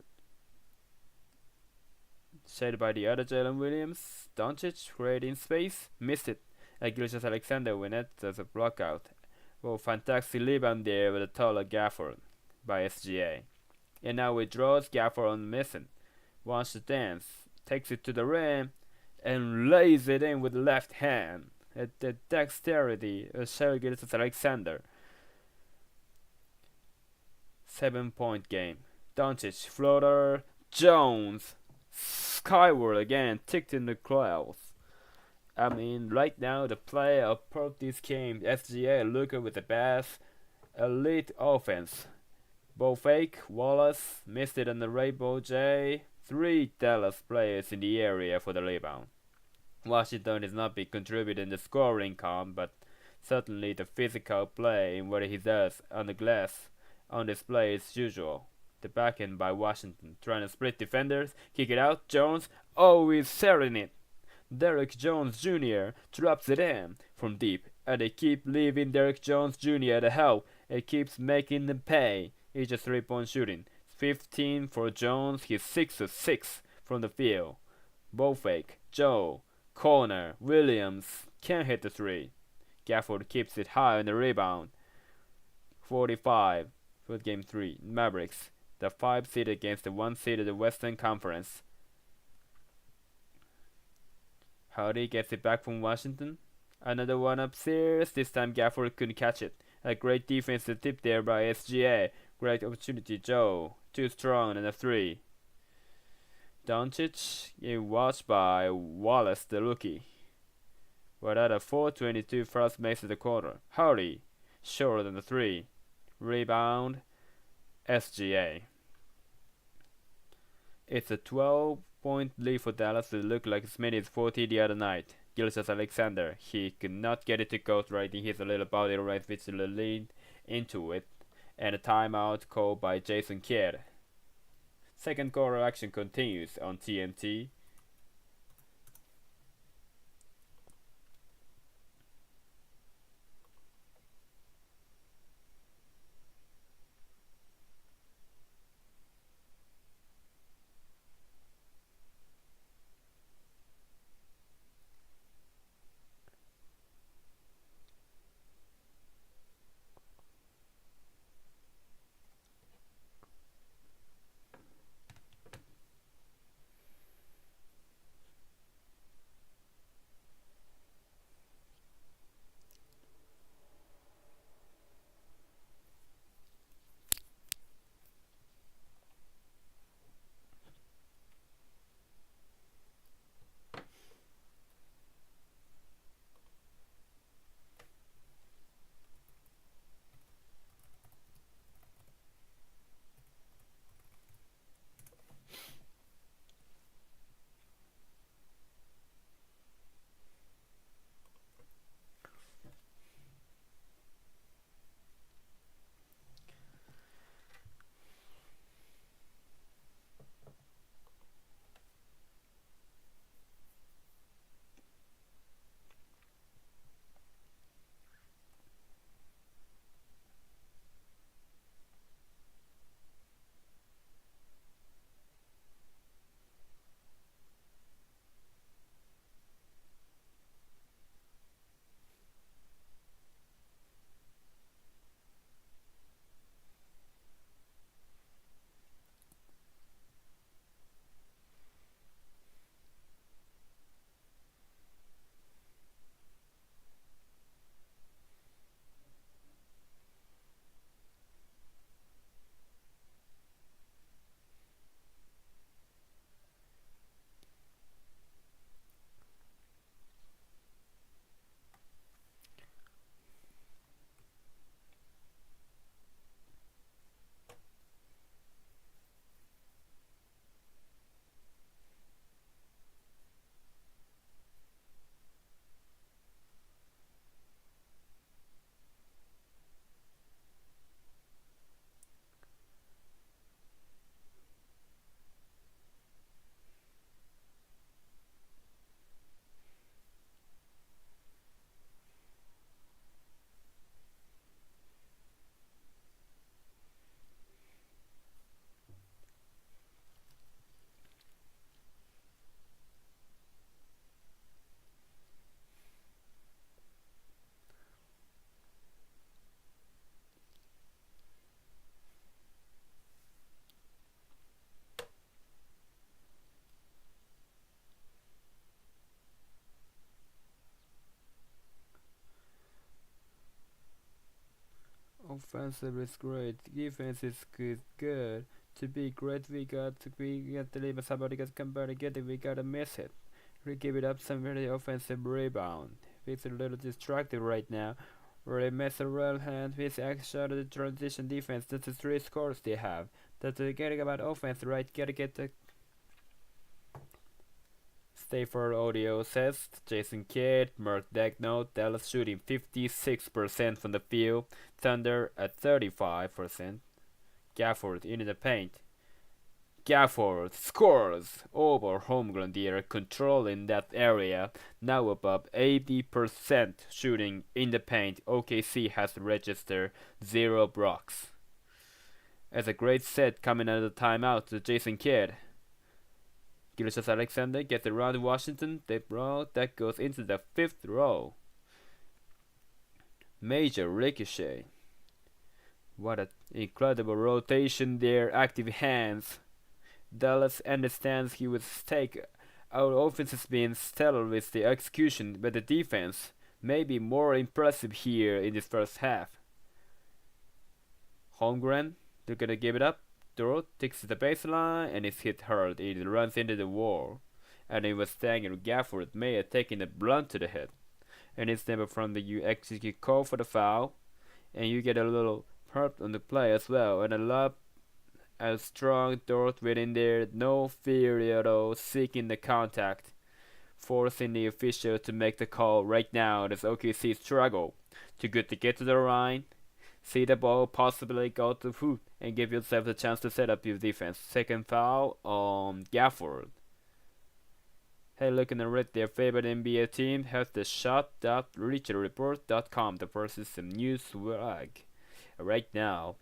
Shaded by the other Jalen Williams. Doncic creating space. Missed it. Gilgeous Alexander went it as a block out. Oh, fantastic rebound there with a taller Gafford by SGA. And now withdraws Gafford on missing. Wants to dance. Takes it to the rim. And lays it in with the left hand. At the dexterity of Gilgeous Alexander. 7-point game. Doncic, floater, Jones, skyward again, ticked in the clouds. I mean, right now the play of this game, SGA looking with the best elite offense. Ball fake, Wallace missed it on the rainbow J. 3 Dallas players in the area for the rebound. Washington is not be contributing the scoring column, but certainly the physical play in what he does on the glass on display as usual. The backhand by Washington, trying to split defenders, kick it out, Jones, he's selling it. Derek Jones Jr. drops it in from deep, and they keep leaving Derek Jones Jr. at the help. It keeps making them pay. It's just 3-point shooting. 15 for Jones, he's 6 of 6 from the field. Ball fake, Joe, corner, Williams, can't hit the 3. Gafford keeps it high on the rebound. 45 for game 3, Mavericks. The 5 seed against the 1 seed of the Western Conference. Howdy gets it back from Washington. Another one upstairs. This time Gafford couldn't catch it. A great defensive tip there by SGA. Great opportunity, Joe. Too strong and a 3. Doncic getting watched by Wallace, the rookie. But at a 4:22 first makes it the quarter. Howdy, shorter than the 3. Rebound. SGA. It's a 12-point lead for Dallas. It looked like as many as 40 the other night. Gilgeous Alexander, he could not get it to go right in his little body right, which leaned into it. And a timeout called by Jason Kidd. Second quarter action continues on TNT. Offensive is great. Defense is good. To be great, we got to leave somebody got somebody get it. We gotta miss it. We give it up some very offensive rebound. It's a little distracted right now. Really mess around hand with action the transition defense. That's the 3 scores they have. That's the getting about offense, right? Gotta get the Stafford Audio says Jason Kidd, Mark Daigneault, Dallas shooting 56% from the field, Thunder at 35%. Gafford in the paint. Gafford scores over Holmgren. They are controlling that area, now above 80% shooting in the paint. OKC has registered 0 blocks. As a great set coming out of the timeout to Jason Kidd. Gilgeous-Alexander gets around Washington. That goes into the 5th row. Major ricochet. What an incredible rotation there. Active hands. Dallas understands he would take. Our offense has been stellar with the execution, but the defense may be more impressive here in this first half. Holmgren, they're gonna give it up. Throw takes the baseline and it's hit hard. It runs into the wall, and it was staggered. Gafford may have taken a blunt to the head, and it's never from the you execute call for the foul, and you get a little hurt on the play as well, and a strong dart within there, no fear at all, seeking the contact, forcing the official to make the call right now as OKC struggle to get to the line, see the ball possibly go to the hoop, and give yourself the chance to set up your defense. Second foul on Gafford. Hey, looking at right, their favorite NBA team has the shot.reacherreport.com, the first is some news swag. Right now,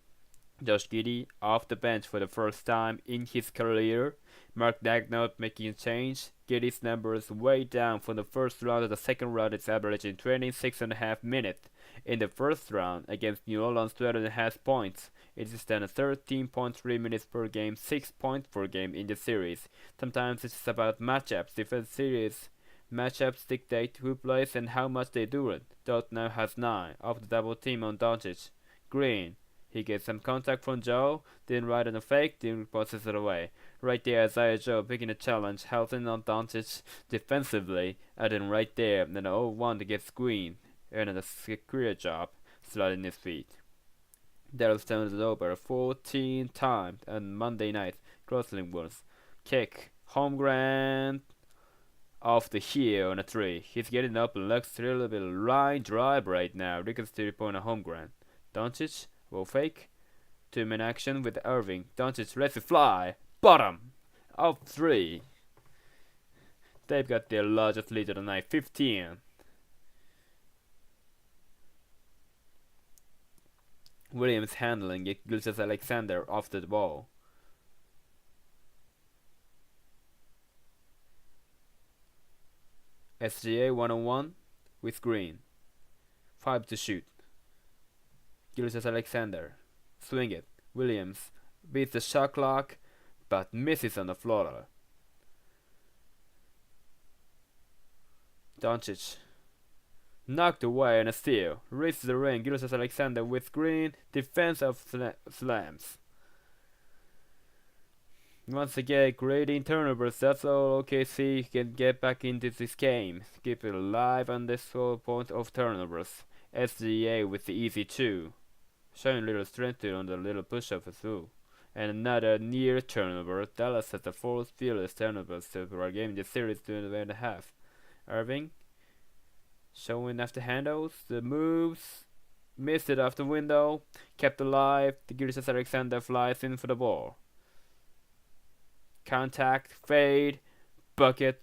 Josh Giddey off the bench for the first time in his career. Mark Daigneault making a change. Giddey's numbers way down from the first round to the second round. It's averaging 26.5 minutes. In the first round against New Orleans, 12.5 points. It is then 13.3 minutes per game, 6 points per game in the series. Sometimes it's about matchups. Different series matchups dictate who plays and how much they do it. Dot now has 9 off the double team on Doncic. Green. He gets some contact from Joe, then right on a fake, then passes it away. Right there, Isaiah Joe picking a challenge, helping on Doncic defensively, and then right there, and then 0-1 to get screen, and then a career job, sliding his feet. Dallas turns it over 14 times on Monday night. Crossling was kick, Holmgren off the heel on a 3. He's getting up and looks a little bit line drive right now. Ricketts 3-point on Holmgren. Doncic will fake. 2-man action with Irving. Doncic lets it fly. Bottom of 3. They've got their largest lead of the night, 15. Williams handling it. Gilgeous-Alexander off the ball. SGA 1-on-1 with Green. 5 to shoot. Gilgeous-Alexander. Swing it. Williams beats the shot clock but misses on the floor. Doncic. Knocked away on a steal. Reaches the ring. Gilgeous-Alexander with Green. Defensive slams. Once again, creating turnovers. That's all OKC can get back into this game. Keep it alive on this 4 point of turnovers. SGA with the easy 2. Showing little strength on the little push-up through. And another near turnover. Dallas has the 4th fewest turnovers per game in the series, 2.5. Irving showing after handles, the moves, missed it off the window, kept alive. The Gilgeous-Alexander flies in for the ball. Contact, fade, bucket.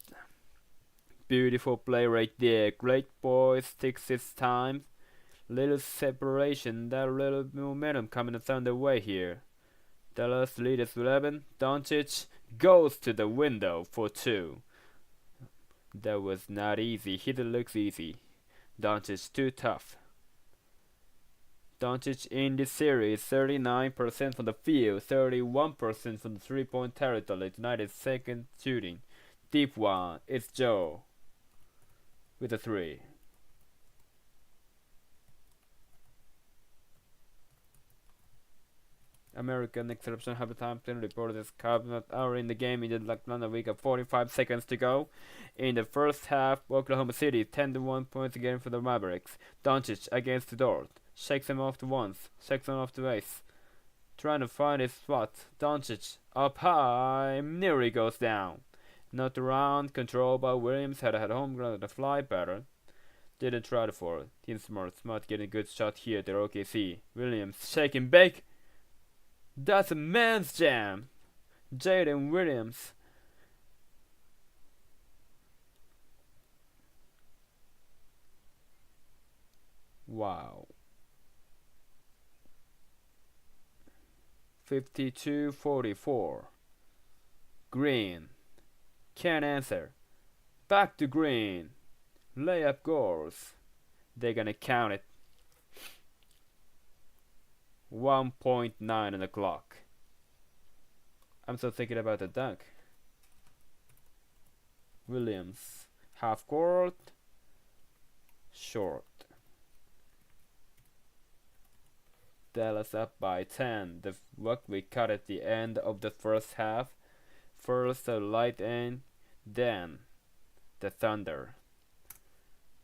Beautiful play right there. Great boys, takes its time. Little separation, that little momentum coming the Thunder way here. Dallas lead is 11. Doncic goes to the window for 2. That was not easy. He looks easy. Doncic too tough. Doncic in this series, 39% from the field, 31% from the 3-point territory. Tonight is second shooting. Deep one. It's Joe with a 3. American exception halftime penalty report is not hour in the game in the Atlanta week of 45 seconds to go. In the first half, Oklahoma City 10-1 points again for the Mavericks. Doncic against the door. Shakes him off to once, shakes him off to ace. Trying to find his spot. Doncic up high, nearly goes down. Not around, controlled by Williams, had home ground at the fly pattern. Didn't try to for it. Team Smart getting a good shot here to OKC. Williams shaking bake. That's a man's jam. Jaden Williams. Wow. 52-44. Green. Can't answer. Back to Green. Layup goals. They're gonna count it. 1.9 on the clock. I'm still thinking about the dunk. Williams. Half court. Short. Dallas up by 10. The luck we cut at the end of the first half. First the Lightning, then the Thunder.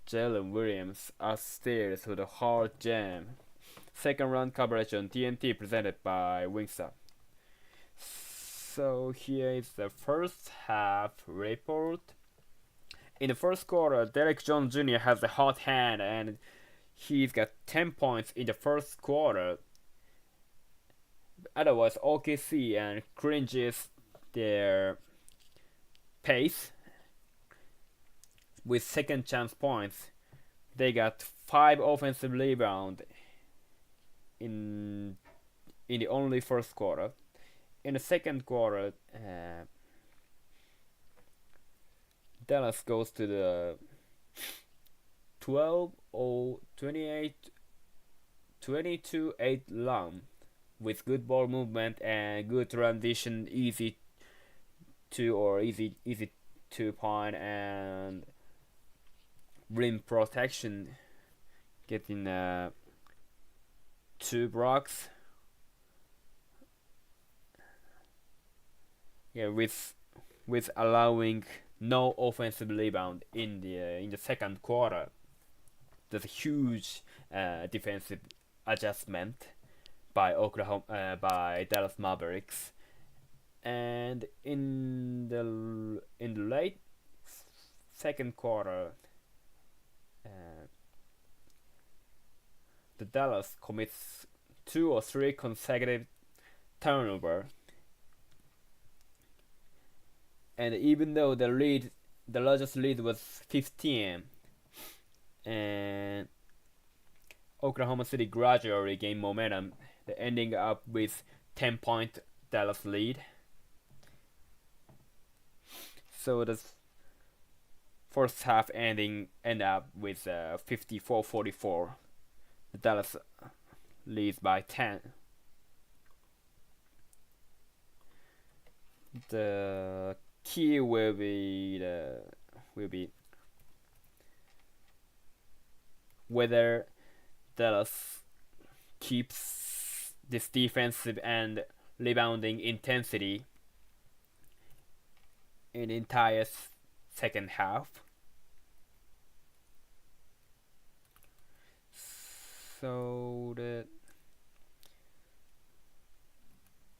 Jalen Williams upstairs with a hard jam. Second round coverage on TNT presented by Wingstop. So here is the first half report. In the first quarter, Derek Jones Jr. has a hot hand and he's got 10 points in the first quarter. Otherwise, OKC and cringes their pace with second chance points. They got 5 offensive rebounds in the only first quarter. In the second quarter, Dallas goes to the 22-8 run with good ball movement and good transition, easy 2-point and rim protection, getting 2 blocks. Yeah, with allowing no offensive rebound in the second quarter. There's a huge defensive adjustment by by Dallas Mavericks, and in the late second quarter, the Dallas commits 2 or 3 consecutive turnover. And even though the largest lead was 15, and Oklahoma City gradually gained momentum, ending up with 10-point Dallas lead. So the first half end up with 54-44. The Dallas leads by 10. The key will be whether Dallas keeps this defensive and rebounding intensity in the entire second half. So that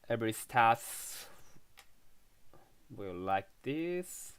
every stats will like this.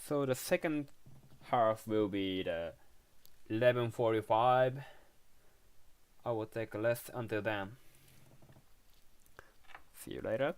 So the second half will be the 11:45. I will take a rest until then. See you later.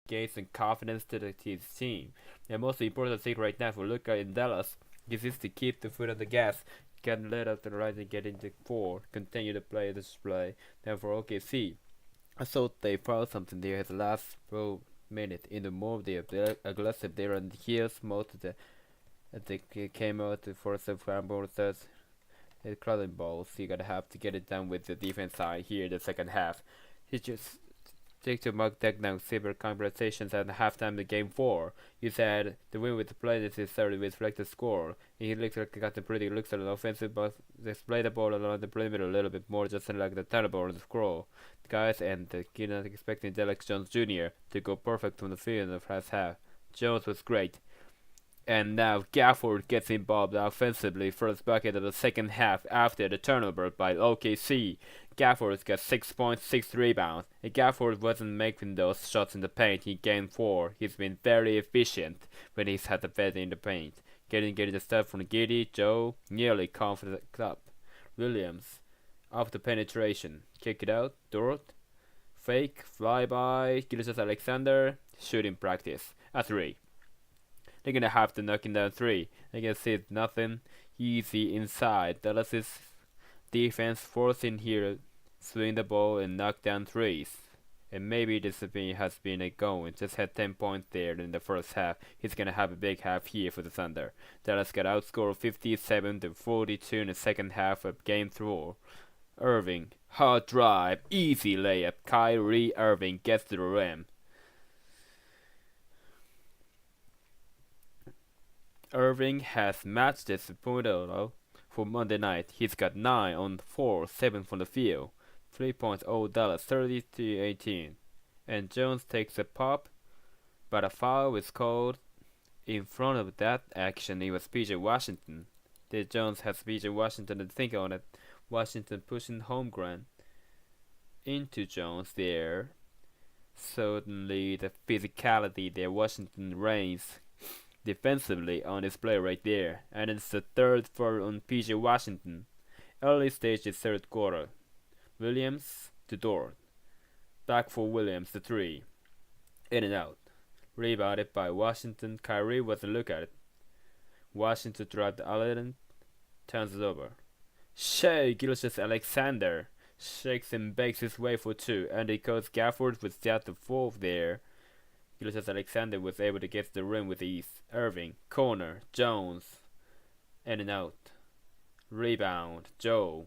gain some confidence to his team. The most important thing right now for Luka in Dallas is to keep the foot on the gas, get let up the right and get into 4, continue to play the display. Then for OKC, I thought they found something there at the last minute in the move. They are aggressive there on the heels. Most of they came out to force a scramble thirds. It's crowding balls. You gotta have to get it done with the defense side here in the second half. He just take to Mark Degnan silver congratulations at halftime of game 4. You said the win with the play this is 30 with reflected score. He looks like he got the pretty looks at an offensive, but display the ball along the perimeter a little bit more, just like the turnover on the scroll. The guys and the kid not expecting Delix Jones Jr. to go perfect from the field in the first half. Jones was great. And now Gafford gets involved offensively first bucket of the second half after the turnover by OKC. Gafford got 6 points, 6 rebounds. And Gafford wasn't making those shots in the paint in game 4. He's been very efficient when he's had the bed in the paint. Getting the stuff from Giddy, Joe, nearly confident up. Williams, off the penetration. Kick it out, Dort. Fake, flyby, Gilgis Alexander, shooting practice. A 3. They're gonna have to knock him down 3. They can see nothing easy inside. Dallas's defense forcing here, swing the ball and knock down 3s. And maybe this has been a going. Just had 10 points there in the first half. He's gonna have a big half here for the Thunder. Dallas got outscored 57-42 in the second half of game 4. Irving, hard drive, easy layup. Kyrie Irving gets to the rim. Irving has matched this point total for Monday night. He's got 9 on 4, 7 from the field. 3 points, Dallas 30-18. And Jones takes a pop, but a foul is called. In front of that action, it was PJ Washington. Jones has PJ Washington to think on it. Washington pushing Holmgren into Jones there. Certainly the physicality there, Washington reigns defensively on display right there. And it's the third foul on PJ Washington. Early stage is third quarter. Williams to Dort. Back for Williams, the 3. In and out. Rebounded by Washington. Kyrie was a look at it. Washington drives the island. Turns it over. Shea Gilgis Alexander shakes and bakes his way for 2. And it goes Gafford with that the 4th there. Gilgis Alexander was able to get the rim with ease. Irving, corner, Jones, in and out. Rebound, Joe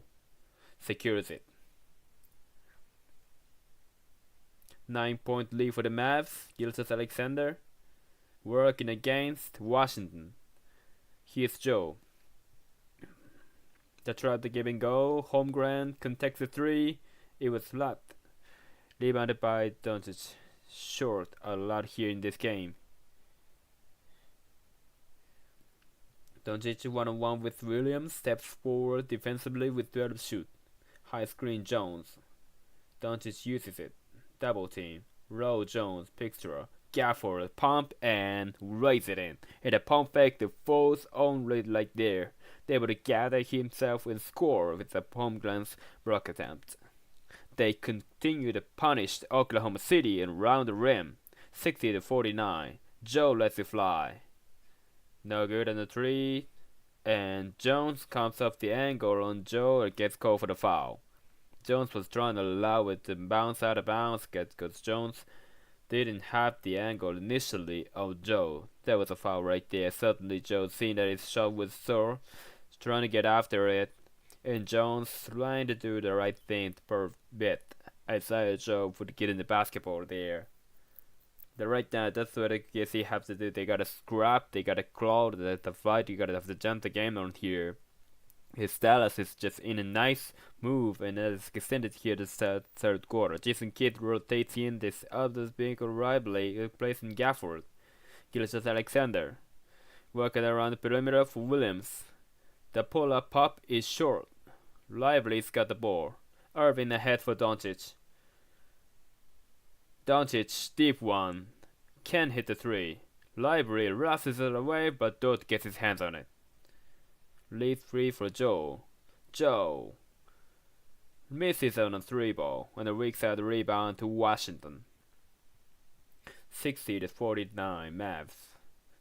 secures it. 9-point lead for the Mavs. Gilgis Alexander working against Washington. Here's Joe. They tried to give and go. Holmgren contacts the 3. It was flat. Rebounded by Doncic. Short a lot here in this game. Doncic 1-on-1 with Williams. Steps forward defensively with 12 shoot. High screen Jones. Doncic uses it. Double team. Roll Jones. Picture. Gafford. Pump and raise it in. And a pump fake the falls only like there. They able to gather himself and score with a palm glance block attempt. They continue to punish Oklahoma City and round the rim. 60-49. Joe lets it fly. No good on the 3. And Jones comes off the angle on Joe and gets called for the foul. Jones was trying to allow it to bounce out of bounds because Jones didn't have the angle initially of Joe. That was a foul right there. Suddenly Joe seeing that his shot was sore, trying to get after it. And Jones trying to do the right thing per bit. Isaiah Joe would get in the basketball there. The right now, that's what I guess he have to do. They gotta scrap, they gotta claw the fight, you gotta have to jump the game on here. His Dallas is just in a nice move, and that is extended here to third quarter. Jason Kidd rotates in this other big rivalry, replacing Gafford. Gilgis Alexander working around the perimeter for Williams. The pull-up pop is short. Lively's got the ball. Irving ahead for Doncic. Doncic, deep one. Can't hit the 3. Lively rushes it away, but Dort gets his hands on it. Lead 3 for Joe. Joe misses on a 3 ball, and the weak side rebound to Washington. 60-49 Mavs.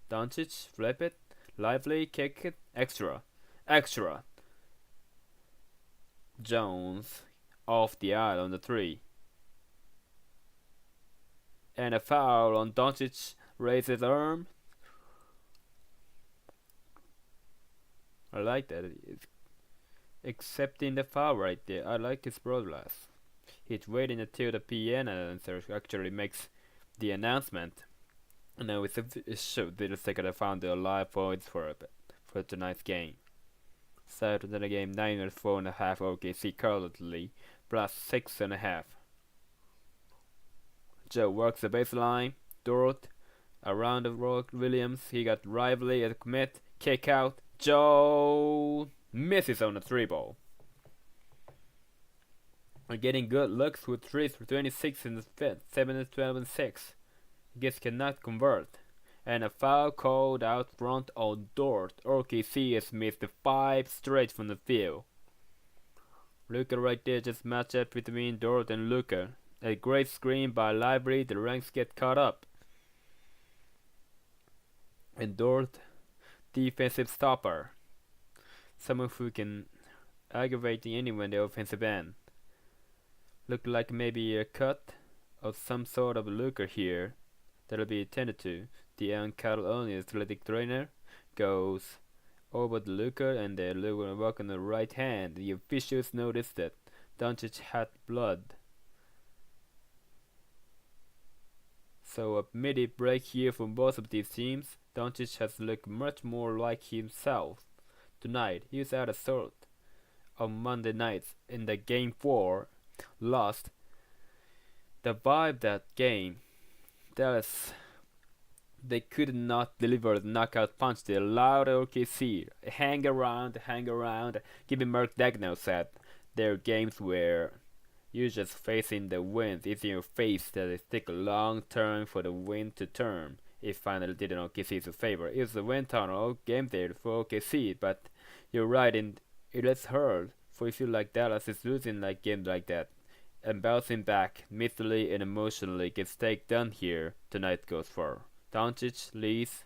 Doncic, flip it, lively, kick it, extra, extra. Jones off the aisle on the 3. And a foul on Doncic, raises arm. I like that. It's accepting the foul right there. I like his broadcast. He's waiting until the PN announcer actually makes the announcement. And now it's show the second I found the live points for tonight's game. Saturday game 9.5 OKC currently plus 6.5. Joe works the baseline. Dort around the rock. Williams, he got Lively at commit. Kick out. Joe misses on the 3-ball. Getting good looks with 3s for 26 in the 5th, 7 12 and 6. Guess cannot convert. And a foul called out front on Dort. OKC has missed the 5 straight from the field. Luka right there, just match up between Dort and Luka. A great screen by Lively, the ranks get caught up. And Dort, defensive stopper. Someone who can aggravate anyone in the offensive end. Look like maybe a cut of some sort of Luka here. That'll be attended to. The young Carolina athletic trainer goes over the Luka and the Luka walk on the right hand. The officials noticed that Doncic had blood. So a midi break here from both of these teams. Doncic has looked much more like himself tonight. He was out of sort on Monday nights in the game 4 lost. The vibe that game, Dallas, they could not deliver the knockout punch. They allowed OKC hang around. Given Mark Dagnall said their games where you're just facing the wind. It's in your face that it take a long time for the wind to turn. It finally did in OKC's favor. It was a wind tunnel game there for OKC, but you're right, and it's hard for you feel like Dallas is losing like games like that. And bouncing back mentally and emotionally gets take done here tonight goes for. Doncic leads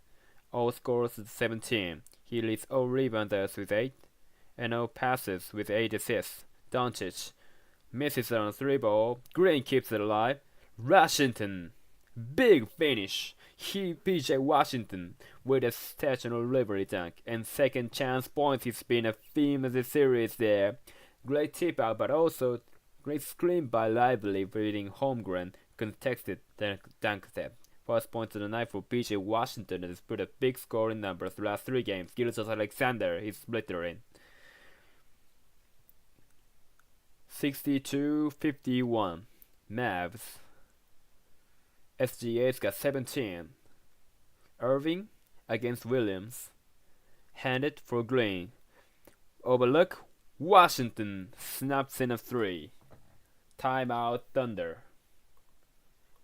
all scores with 17. He leads all rebounders with 8 and all passes with 8 assists. Doncic misses on a 3-ball. Green keeps it alive. Washington, big finish. PJ Washington with a stational delivery dunk and second chance points. It's been a theme of the series there. Great tip out, but also great screen by Lively, reading Holmgren contested dunk step. First point of the night for PJ Washington has put a big scoring numbers the last 3 games. Gilgeous-Alexander is splittering. 62-51. Mavs. SGA's got 17. Irving against Williams. Handed for Green. Overlook. Washington snaps in a 3. Timeout Thunder.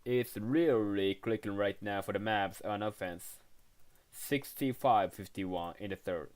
It's really clicking right now for the Mavs on offense. 65-51 in the 3rd.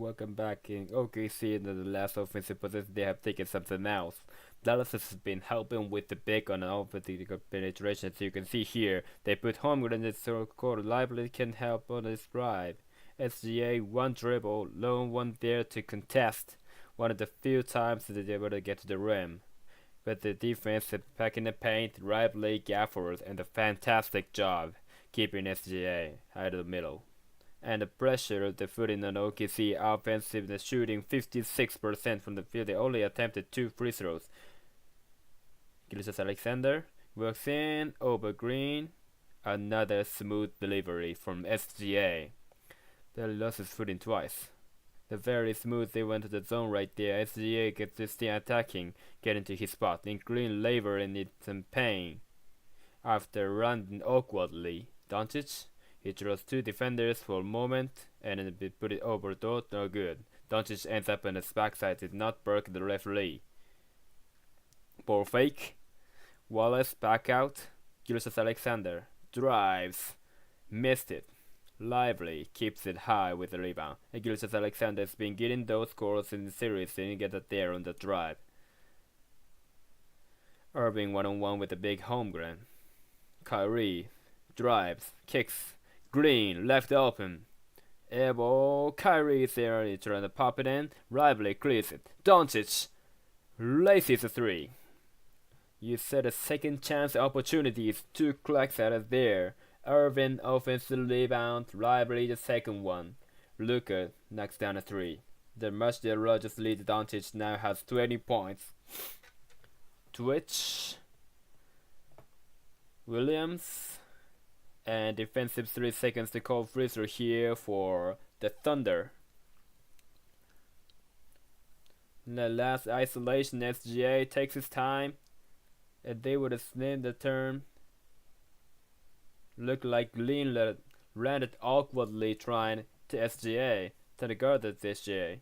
Welcome back in OKC. In the last offensive possession, they have taken something else. Dallas has been helping with the big on offensive penetration. So you can see here, they put Holmgren in the third quarter. Lively can help on this drive. SGA one dribble, lone one there to contest. One of the few times that they're able to get to the rim. But the defense is back in the paint. Lively, Gafford, and a fantastic job keeping SGA out of the middle. And the pressure of the footing on OKC offensive, the shooting 56% from the field. They only attempted 2 free throws. Gilgeous-Alexander works in over Green. Another smooth delivery from SGA. They lost his footing twice. The very smooth, they went to the zone right there. SGA gets this thing attacking, getting to his spot. And Green labor in some pain after running awkwardly. Doncic, he draws 2 defenders for a moment and then put it over door, no good. Doncic ends up on his backside, did not break the referee. Ball fake. Wallace back out. Gilgeous-Alexander drives, missed it. Lively keeps it high with the rebound. And Gilgeous-Alexander has been getting those scores in the series, didn't get it there on the drive. Irving one-on-one with the big Holmgren. Kyrie drives, kicks. Green left open. Elbow. Kyrie is there. He's trying to pop it in. Lively clears it. Doncic laces a 3. You said a second chance opportunities. 2 clocks out of there. Irvin offensive rebound. Lively the second one. Luka knocks down a 3. The much the Rogers lead. Doncic now has 20 points. Twitch. Williams. And defensive 3 seconds to call free throw here for the Thunder. In the last isolation, SGA takes his time. And they would have named the term. Looked like Lean ran it awkwardly trying to SGA. To the guard at SGA.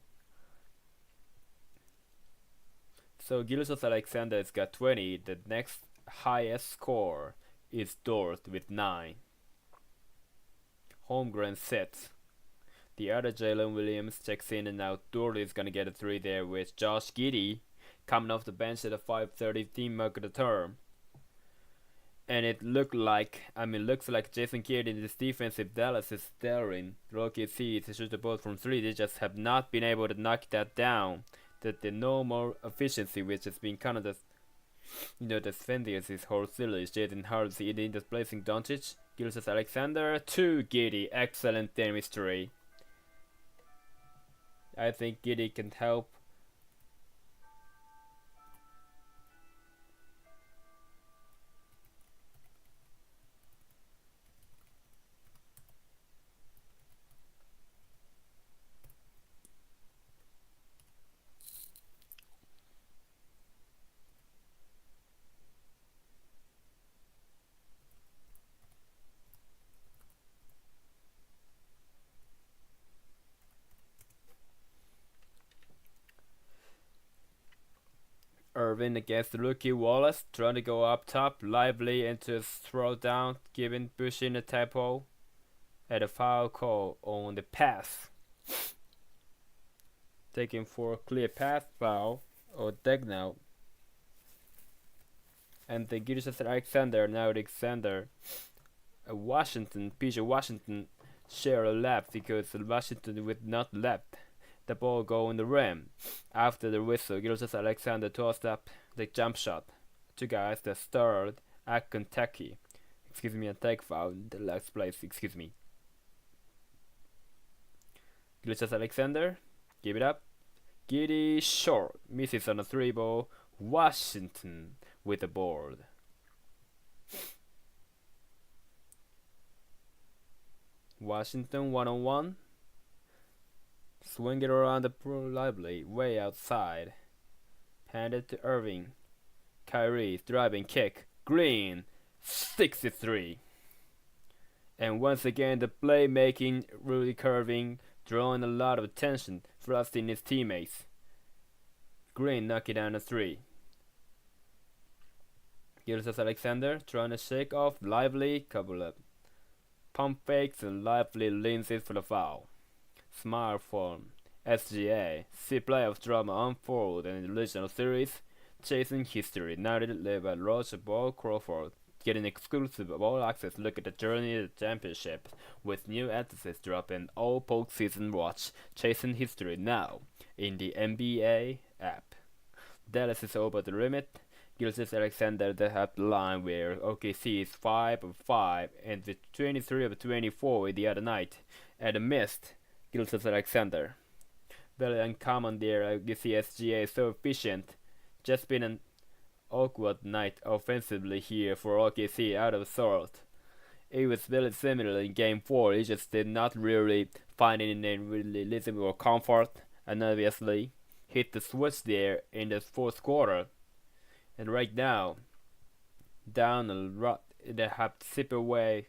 So Gilgeous-Alexander has got 20. The next highest score is Dort with 9. Holmgren sits. The other Jalen Williams checks in, and now Dort is gonna get a 3 there with Josh Giddey coming off the bench at a 5:30 team mark of the term. And it looks like Jason Kidd in this defensive Dallas is staring. Rocky sees to shoot the ball from 3. They just have not been able to knock that down. That the normal efficiency, which has been kind of the defending his whole series. Jaden Harris in displacing Doncic. Gilgeous-Alexander to Giddey. Excellent chemistry. I think Giddey can help. Irvin against the rookie Wallace, trying to go up top, Lively into a throwdown, giving pushing a tempo, and a foul call on the pass. Taking for a clear pass foul or deck now. And the Gilgeous-Alexander, PJ Washington share a lap because Washington would not left. The ball go on the rim. After the whistle, Gilgeous-Alexander tossed up the jump shot. 2 guys that started at Kentucky. A tag foul in the last place, Gilgeous-Alexander, give it up. Giddey short, misses on a 3 ball. Washington with the board. Washington one-on-one. Swing it around the Lively, way outside. Handed to Irving. Kyrie, driving kick. Green, 63. And once again, the playmaking, really curving, drawing a lot of attention, thrusting his teammates. Green knocking down a 3. Gilgeous-Alexander trying to shake off Lively, couple of pump fakes, and Lively leans in for the foul. Smile from SGA. See playoff drama unfold in the regional series. Chasing history. Narrated led by Roger Ball Crawford. Get an exclusive all-access look at the journey of the championship, with new episodes dropping all postseason watch. Chasing history now in the NBA app. Dallas is over the limit. Gilgeous-Alexander they have the line where OKC is 5 of 5 and with 23 of 24 the other night. And missed Gilgeous-Alexander. Very uncommon there. You see SGA is so efficient. Just been an awkward night offensively here for OKC, out of sort. It was very similar in game 4. He just did not really find any really rhythm or comfort, and obviously hit the switch there in the fourth quarter. And right now, down a lot, they have to sip away.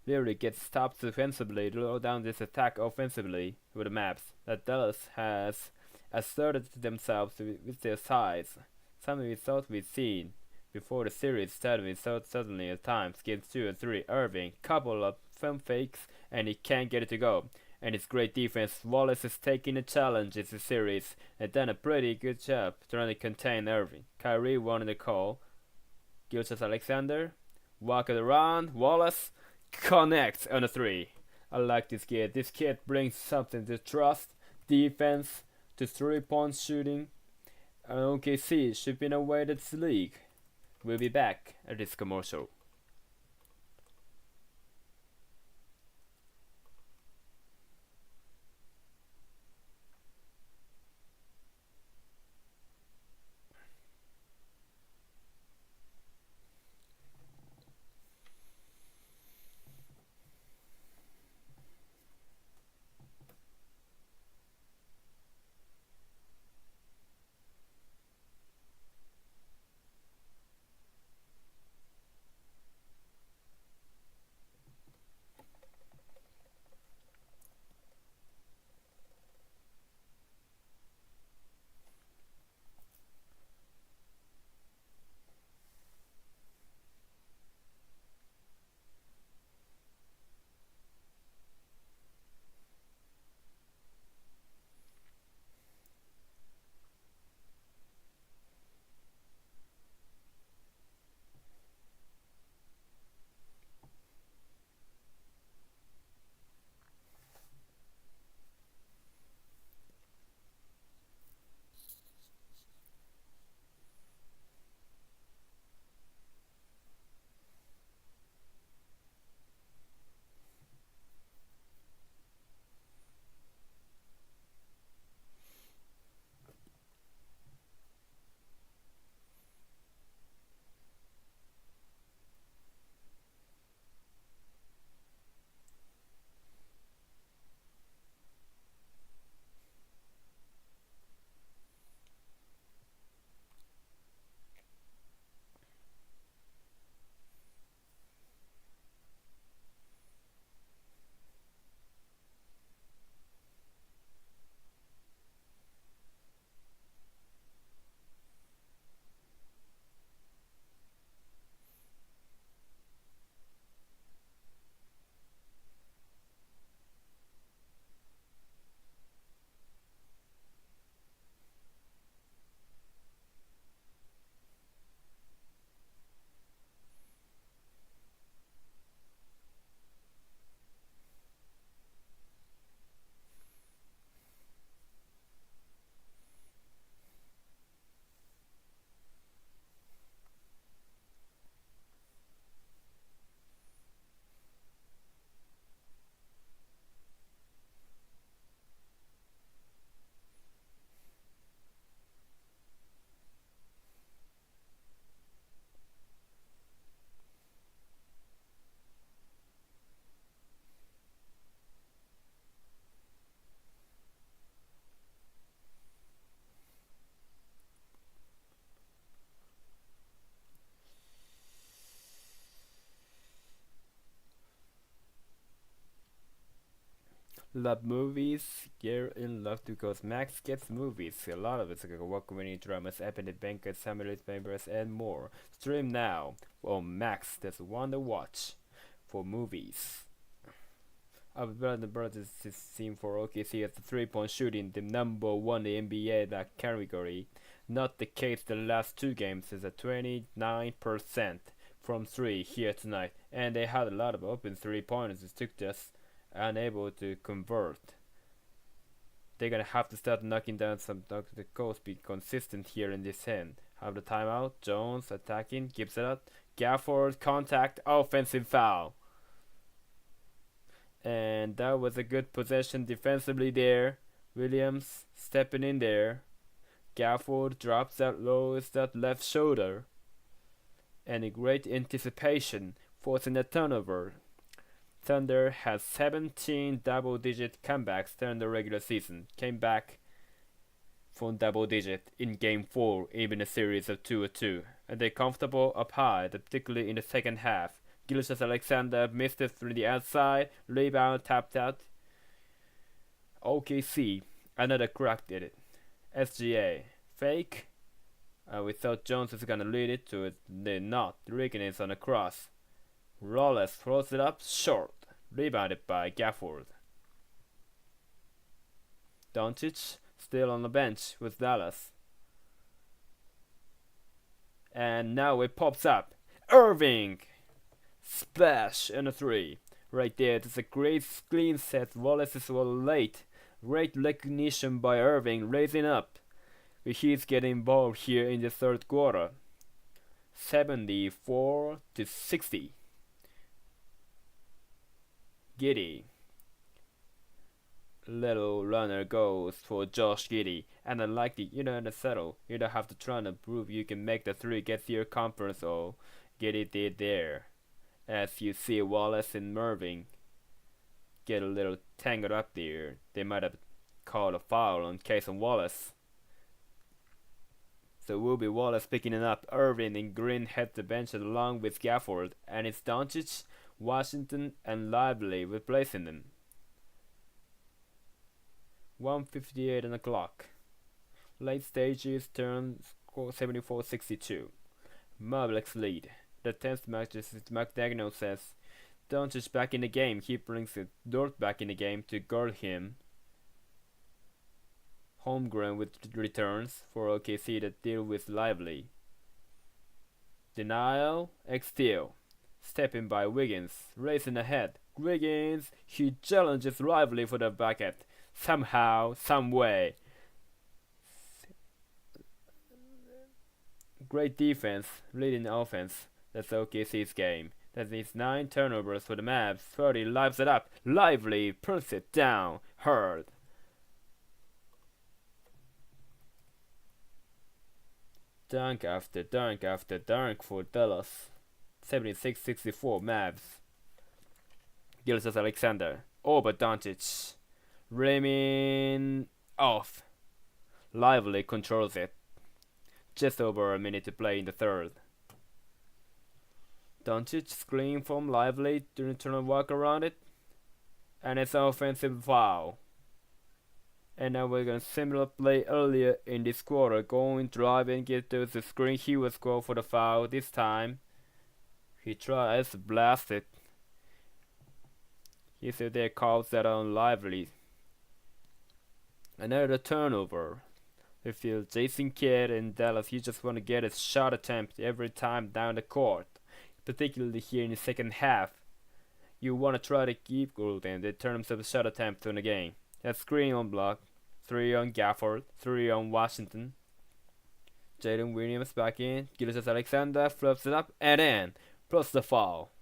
Really get stopped defensively, slow down this attack offensively with the maps that Dallas has asserted themselves with their size. Something we thought we'd seen before the series started. We thought suddenly at times games 2 and 3 Irving couple of film fakes and he can't get it to go. And it's great defense. Wallace is taking the challenge in the series and done a pretty good job trying to contain Irving. Kyrie won the call. Gilgeous-Alexander walk it around. Wallace connects on a 3. I like this kid. This kid brings something to trust, defense, to 3-point shooting. And OKC shipping away this league. We'll be back at this commercial. Love movies, you're in love because Max gets movies. A lot of it's like award-winning dramas, epic banquets, family members, and more. Stream now on Max. That's one to watch for movies. Brandon Brothers is seen for OKC as the 3-point shooting, the number one in the NBA that category. Not the case the last two games is at 29% from 3 here tonight, and they had a lot of open 3-pointers. It's took just unable to convert. They're gonna have to start knocking down some of the coast, be consistent here in this end. Have the timeout. Jones attacking, gives it up. Gafford contact, offensive foul. And that was a good possession defensively there. Williams stepping in there. Gafford drops that lowers that left shoulder. And a great anticipation, forcing a turnover. Thunder has 17 double-digit comebacks during the regular season. Came back from double-digit in Game 4, even a series of 2-2. And they're comfortable up high, particularly in the second half. Gilgeous-Alexander missed it through the outside. Rebound tapped out. OKC, another crack did it. SGA, fake. We thought Jones was gonna lead it to it. They're not. Regan is on a cross. Wallace throws it up short. Rebounded by Gafford. Doncic still on the bench with Dallas. And now it pops up. Irving! Splash and a 3. Right there. It's a great clean set. Wallace is well late. Great recognition by Irving, raising up. He's getting involved here in the third quarter. 74-60. Giddey. Little runner goes for Josh Giddey. And unlikely, in the settle. You don't have to try to prove you can make the 3 get to your conference. Or Giddey did there. As you see Wallace and Irving get a little tangled up there. They might have called a foul on case of Wallace. So will be Wallace picking it up. Irving and Green head the bench along with Gafford. And it's Doncic, Washington, and Lively replacing them. 1:58 on the clock. Late stages turn 74-62. Mavericks lead. The 10th match is McDaniel says, Doncic back in the game. He brings Dort back in the game to guard him. Holmgren with returns for OKC to deal with Lively. Denial, steal. Stepping by Wiggins, racing ahead. Wiggins, he challenges Lively for the bucket. Somehow, some way. Great defense, leading offense. That's OKC's game. That means 9 turnovers for the Mavs. 30 lives it up. Lively pulls it down. Hard. Dunk after dunk after dunk for Dallas. 76-64 Mavs. Gilgeous-Alexander over Doncic. Rimming off. Lively controls it. Just over a minute to play in the third. Doncic screen from Lively during turn and walk around it. And it's an offensive foul. And now we're gonna similar play earlier in this quarter. Going, driving, get to the screen. He was go for the foul this time. He tries to blast it. He said there calls that on Lively. Another turnover. We feel Jason Kidd in Dallas. He just want to get a shot attempt every time down the court. Particularly here in the second half. You want to try to keep golden in terms of shot attempts in the game. That screen on block. 3 on Gafford. 3 on Washington. Jalen Williams back in. Gilgeous-Alexander flips it up. And then plus the foul.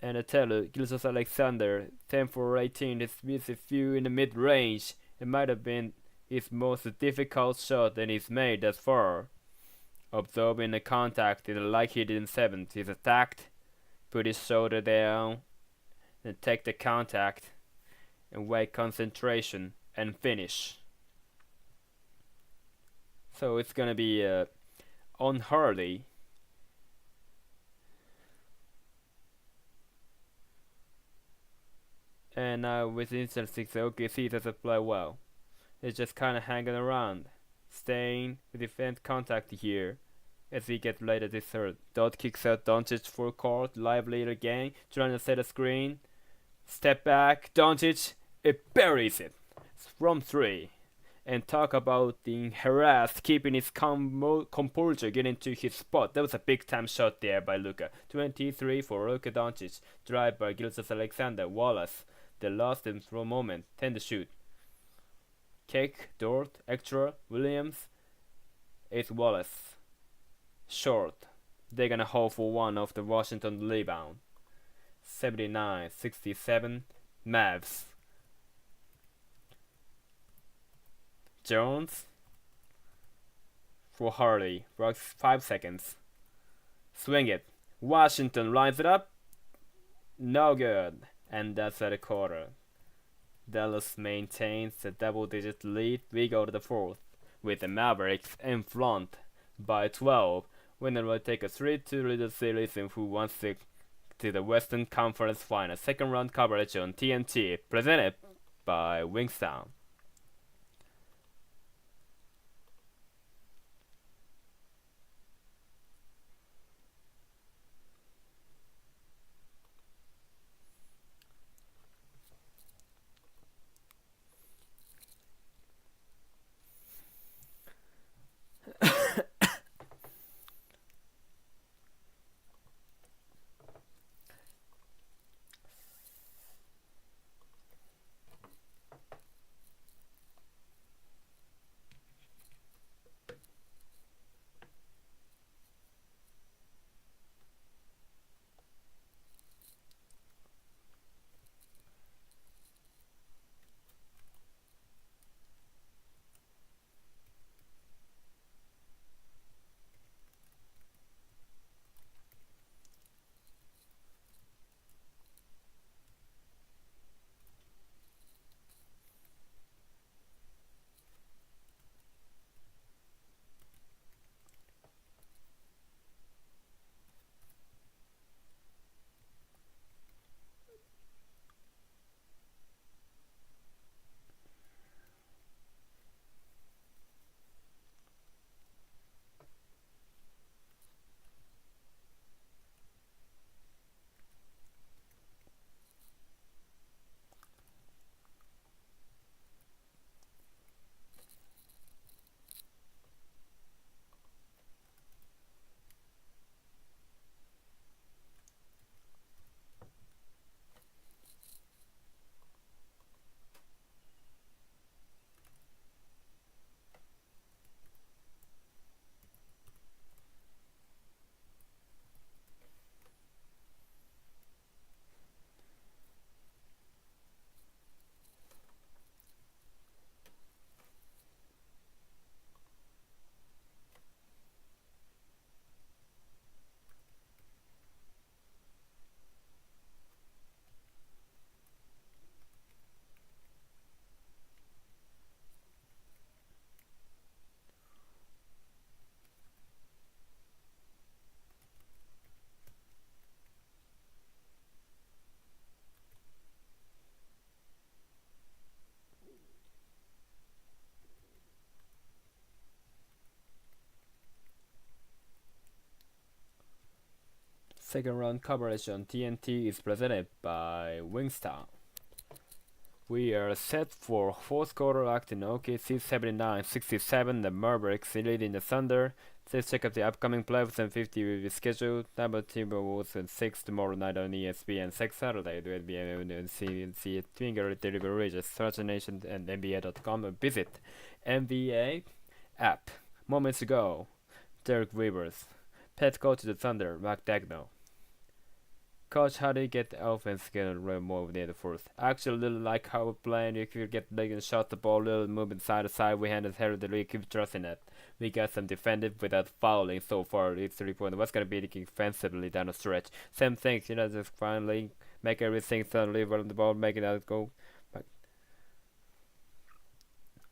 And I tell you, Gilgeous-Alexander 10 for 18. This missed a few in the mid-range. It might have been his most difficult shot that he's made thus far. Absorbing the contact like he did in 7th. He's attacked, put his shoulder down, and take the contact, and wait concentration, and finish. So it's gonna be on Harley. And now with instant 6, OKC doesn't play well. It's just kinda hanging around. Staying with defense contact here as we get later this third. Dot kicks out Doncic full court, Lively again, trying to set a screen. Step back, Doncic, it buries it from 3. And talk about being harassed, keeping his composure, getting to his spot. That was a big time shot there by Luka. 23 for Luka Doncic. Drive by Gilgeous-Alexander. Wallace. They lost him for a moment. 10 to shoot. Kick, Dort, extra, Williams. It's Wallace. Short. They're gonna hold for one of the Washington rebound. 79-67. Mavs. Jones for Harley. Rocks 5 seconds. Swing it. Washington lines it up. No good. And that's at a quarter. Dallas maintains a double-digit lead. We go to the 4th with the Mavericks in front by 12. Winner will take a 3-2 lead the series and who wants to the Western Conference Finals. Second round coverage on TNT presented by Wingstop. Second round coverage on TNT is presented by Wingstop. We are set for 4th quarter act in OKC 79-67. The Mavericks leading the Thunder. Please check out the upcoming playoffs and 50 will be scheduled. Double Timberwolves and 6 tomorrow night on ESPN. 6 Saturday will be on CNC Twinger Delivery Regis, Search Nation and NBA.com. Visit NBA app. Moments ago, Derek Rivers. Head coach of the Thunder, Mark Daigneault. Coach, how do you get the offense getting more near the 4th? Actually, a little like how we're playing. You could get big and shot the ball, little moving side to side. We handed Harry the league, keep trusting it. We got some defensive without fouling so far. It's 3 point. What's gonna be defensively down the stretch? Same thing, just finally make everything suddenly run the ball, make it out go.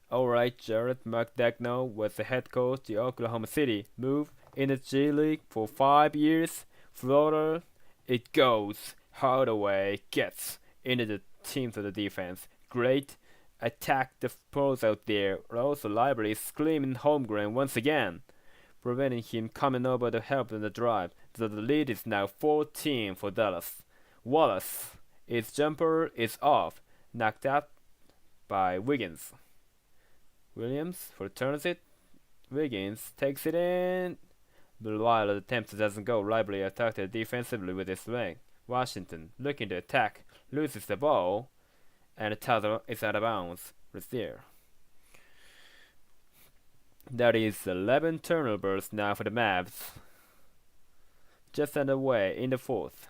Alright, Jared Mark Daigneault was the head coach of Oklahoma City. Move in the G League for 5 years. Florida. It goes. Hardaway gets into the team for the defense. Great. Attack the pros out there. Also, Library screaming homegrown once again, preventing him coming over to help in the drive. So the lead is now 14 for Dallas. Wallace Its jumper is off, knocked out by Wiggins. Williams returns it. Wiggins takes it in. But while the attempt doesn't go, Lively attacked it defensively with his leg. Washington, looking to attack, loses the ball, and the toddler is out of bounds. Right there. That is 11 turnovers now for the Mavs. Just underway in the fourth.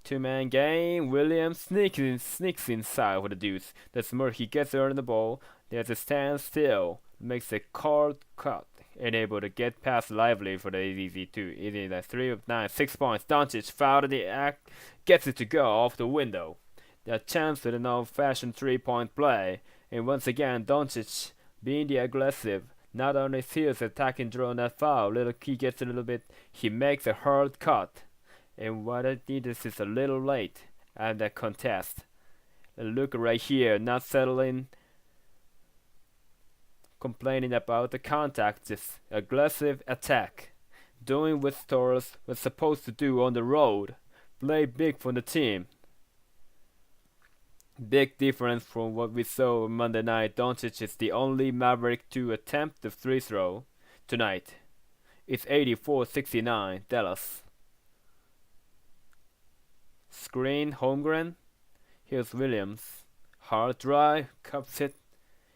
Two-man game. Williams sneaks inside for the deuce. That's Murphy gets her on the ball. There's a standstill. Makes a card cut. And able to get past Lively for the AZZ2. It is a 3 of 9, 6 points. Doncic fouled in the act. Gets it to go off the window. A chance with an old-fashioned three-point play. And once again, Doncic being the aggressive. Not only steals attacking drawing that foul. He gets a little bit. He makes a hard cut. And what I need is a little late at the contest. And look right here, not settling, complaining about the contact, just aggressive attack. Doing what Stars was supposed to do on the road. Play big for the team. Big difference from what we saw Monday night. Doncic is the only Maverick to attempt the free throw tonight. It's 84-69, Dallas. Screen, Holmgren. Here's Williams. Hard drive, cups it,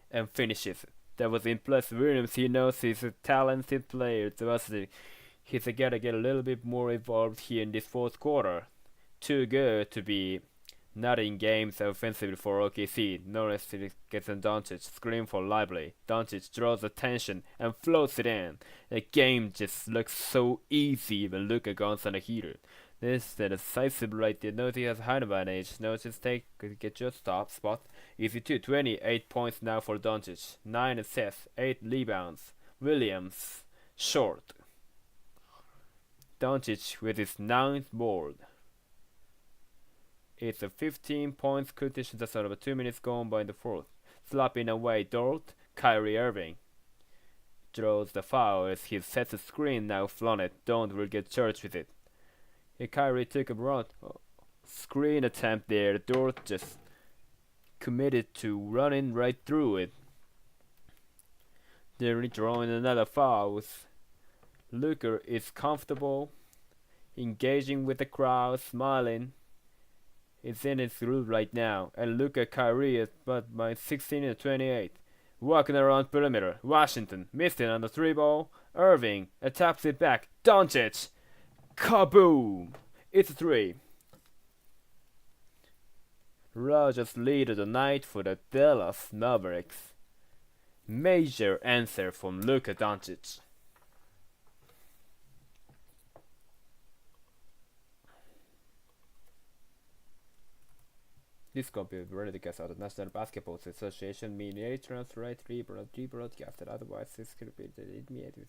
and finishes it. That was impressive. Williams, he knows he's a talented player. He's gotta get a little bit more involved here in this fourth quarter. Too good to be not in games offensively for OKC. Norris gets on Doncic. Screen for Lively. Doncic draws attention and floats it in. The game just looks so easy when Luka goes on the heater. This is the decisive right there. Notice he has a high advantage. Notice get your stop spot. Easy 28 points now for Doncic. 9 assists, 8 rebounds. Williams, short. Doncic with his 9th board. It's a 15 points competition. That's out of 2 minutes gone by in the fourth. Slapping away Dort. Kyrie Irving draws the foul as he sets a screen now flaunted. Don't will get charged with it. Kyrie took a broad screen attempt there. Dort just committed to running right through it. They're drawing another foul. Luka is comfortable, engaging with the crowd, smiling. It's in his groove right now. And Luka Kyrie is but by 16 and 28. Walking around perimeter. Washington missed it on the 3-ball. Irving taps it back. Doncic. Kaboom! It's a 3. Rogers lead of the night for the Dallas Mavericks. Major answer from Luka Doncic. This copy of broadcast out of National Basketball Association media transfer rebroadcasted. Otherwise, this could be immediately.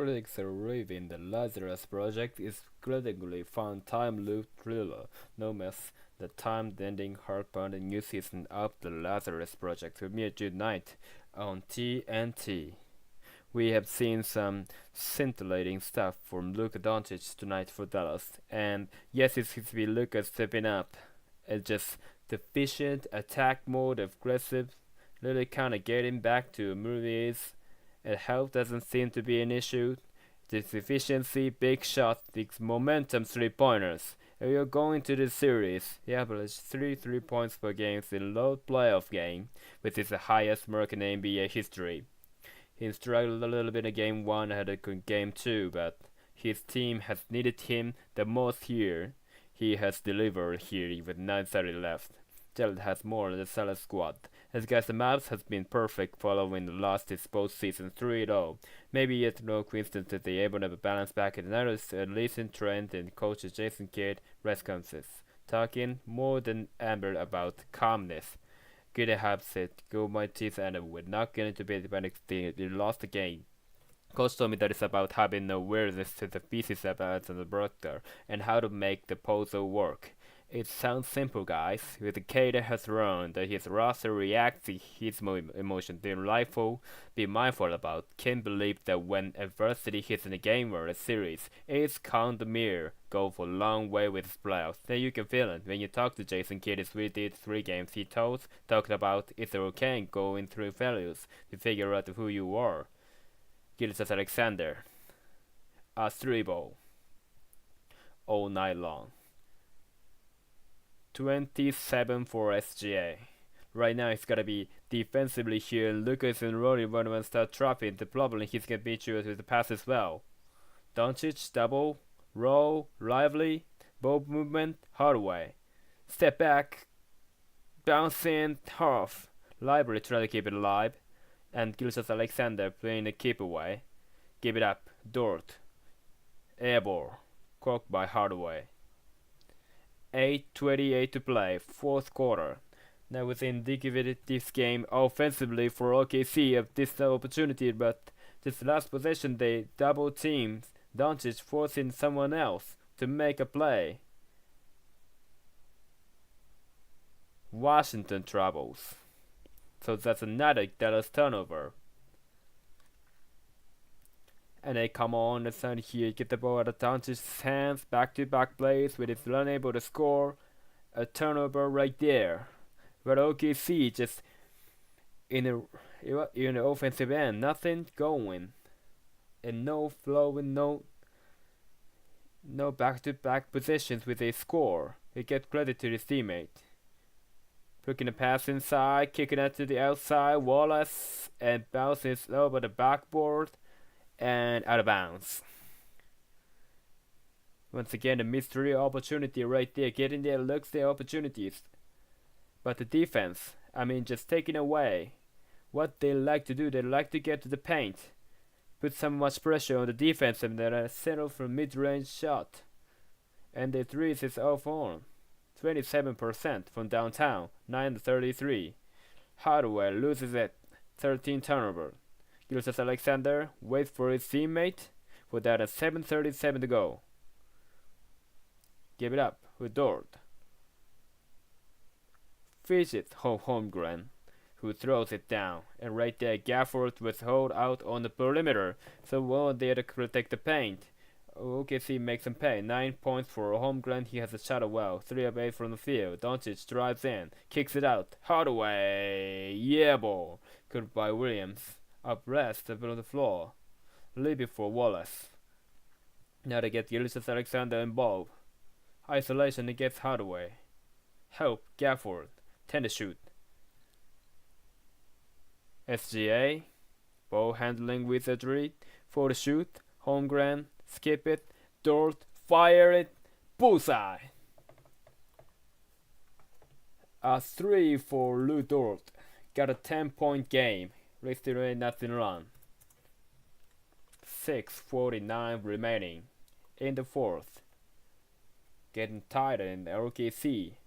Critics are raving the Lazarus Project is incredibly fun time loop thriller, known as the time-ending heart-pounding new season of the Lazarus Project premiered June 9th on TNT. We have seen some scintillating stuff from Luka Doncic tonight for Dallas, and yes, it seems to be Luka stepping up. It's just the efficient attack mode, aggressive, really kind of getting back to movies. And health doesn't seem to be an issue. This efficiency, big shot, big momentum 3-pointers. If you're going to this series, he averaged 3 points per game in low playoff game, which is the highest mark in NBA history. He struggled a little bit in game 1, had a good game 2, but his team has needed him the most here. He has delivered here with 9:30 left. Jared has more than the solid squad. As guys, the Mavs has been perfect following the last postseason 3-0. Maybe it's no coincidence that they able to balance back and notice a recent trend in coach Jason Kidd responses, talking more than ever about calmness. Kidd have said, "Go my teeth, and we're not going to be when they lost the game." Coach told me that it's about having awareness to the pieces about the broader and how to make the puzzle work. It sounds simple, guys. With the K that has run, that his roster reacts to his emotion, delightful, be mindful about. Can't believe that when adversity hits in a game or a series, it's count the mirror, go for a long way with his playoffs. Then you can feel it. When you talk to Jason Kidd, we did 3 games he talked about it's okay going through failures to figure out who you are. Gildas Alexander, a 3-ball all night long. 27 for SGA. Right now it's gotta be defensively here. Lucas and Rory when start trapping. The problem he's gonna beat you with the pass as well. Doncic double, roll, lively, ball movement, Hardaway. Step back, bounce in, half. Library try to keep it alive. And Gildas Alexander playing the keep away. Give it up, Dort. Airball, caught by Hardaway. 8:28 to play, 4th quarter. Now within this game offensively for OKC of this opportunity, but this last possession they double teamed Doncic, forcing someone else to make a play. Washington troubles. So that's another Dallas turnover. And they come on the side here, get the ball out of Doncic's hands, back-to-back plays, with it unable to score. A turnover right there. But OKC just in the offensive end, nothing going, and no flow, and no back-to-back positions with a score. They get credit to his teammate. Picking the pass inside, kicking it to the outside, Wallace, and bounces over the backboard and out of bounds. Once again, a mystery opportunity right there. Getting there looks the opportunities. But the defense, just taking away what they like to do. They like to get to the paint, put so much pressure on the defense, and then settle for mid-range shot. And the threes is off on. 27% from downtown, 9-33. Hardaway loses it, 13 turnover. Gildas Alexander waits for his teammate with that at 7:37 to go. Give it up with Dort. Fishes Holmgren, who throws it down, and right there Gafford was hold out on the perimeter, so well there to protect the paint. OKC makes him pay. 9 points for Holmgren. He has a shot well. 3 of 8 from the field. Doncic drives in, kicks it out. Hardaway, yeah ball. Good by Williams. Up rest up on the floor. Leave it for Wallace. Now they get Gildas Alexander involved. Isolation against Hardaway. Help Gafford. 10 to shoot. SGA. Ball handling wizardry. 4 to shoot. Holmgren. Skip it. Dort. Fire it. Bullseye. A 3 for Lou Dort. Got a 10-point game. Restoring nothing run. 6:49 remaining in the 4th. Getting tighter in the OKC.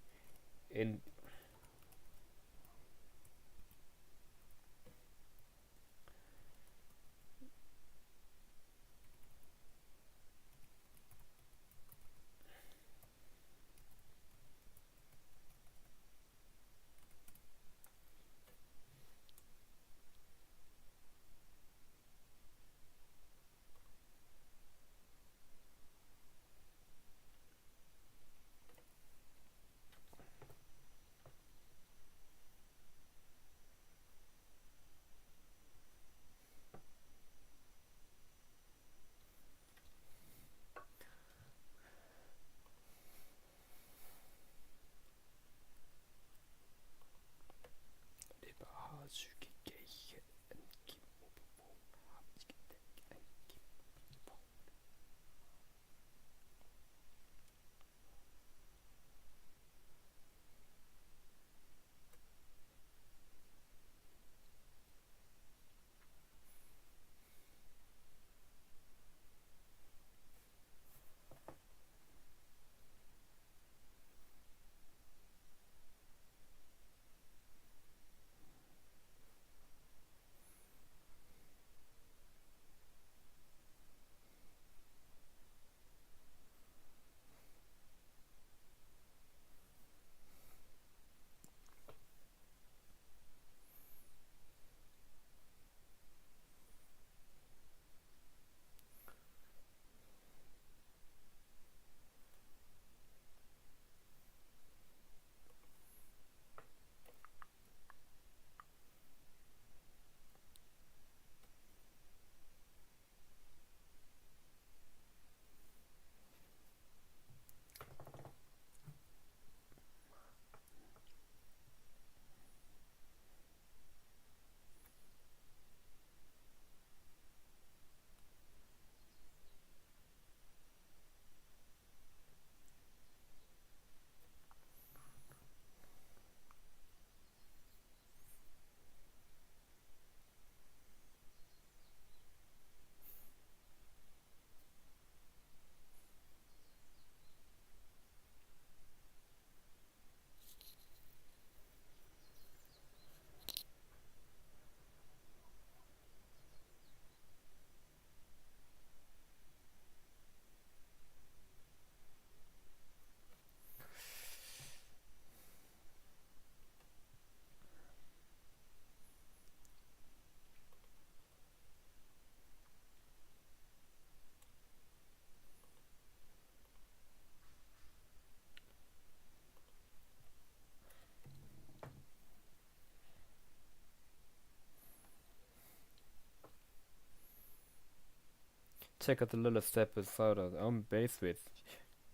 Check out the little step aside on base with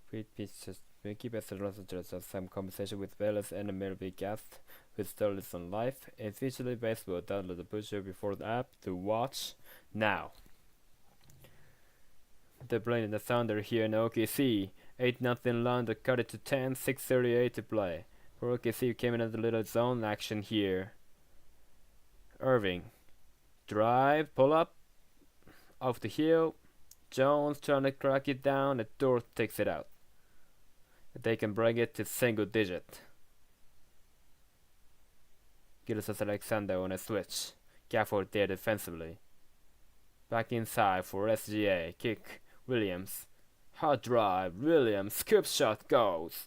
free pitches. We keep as a just some conversation with Velas and a merely guest with stories on life. It's visually baseball. Download the pusher before the app to watch now. They're playing the Thunder here in OKC. 8-0 London, cut it to 10, 6:38 to play. For OKC came in at the little zone action here. Irving. Drive, pull up. Off the heel. Jones trying to crack it down, and Dort takes it out. They can bring it to single digit. Gilles Alexander on a switch. Gafford there defensively. Back inside for SGA. Kick. Williams. Hot drive. Williams. Scoop shot goes.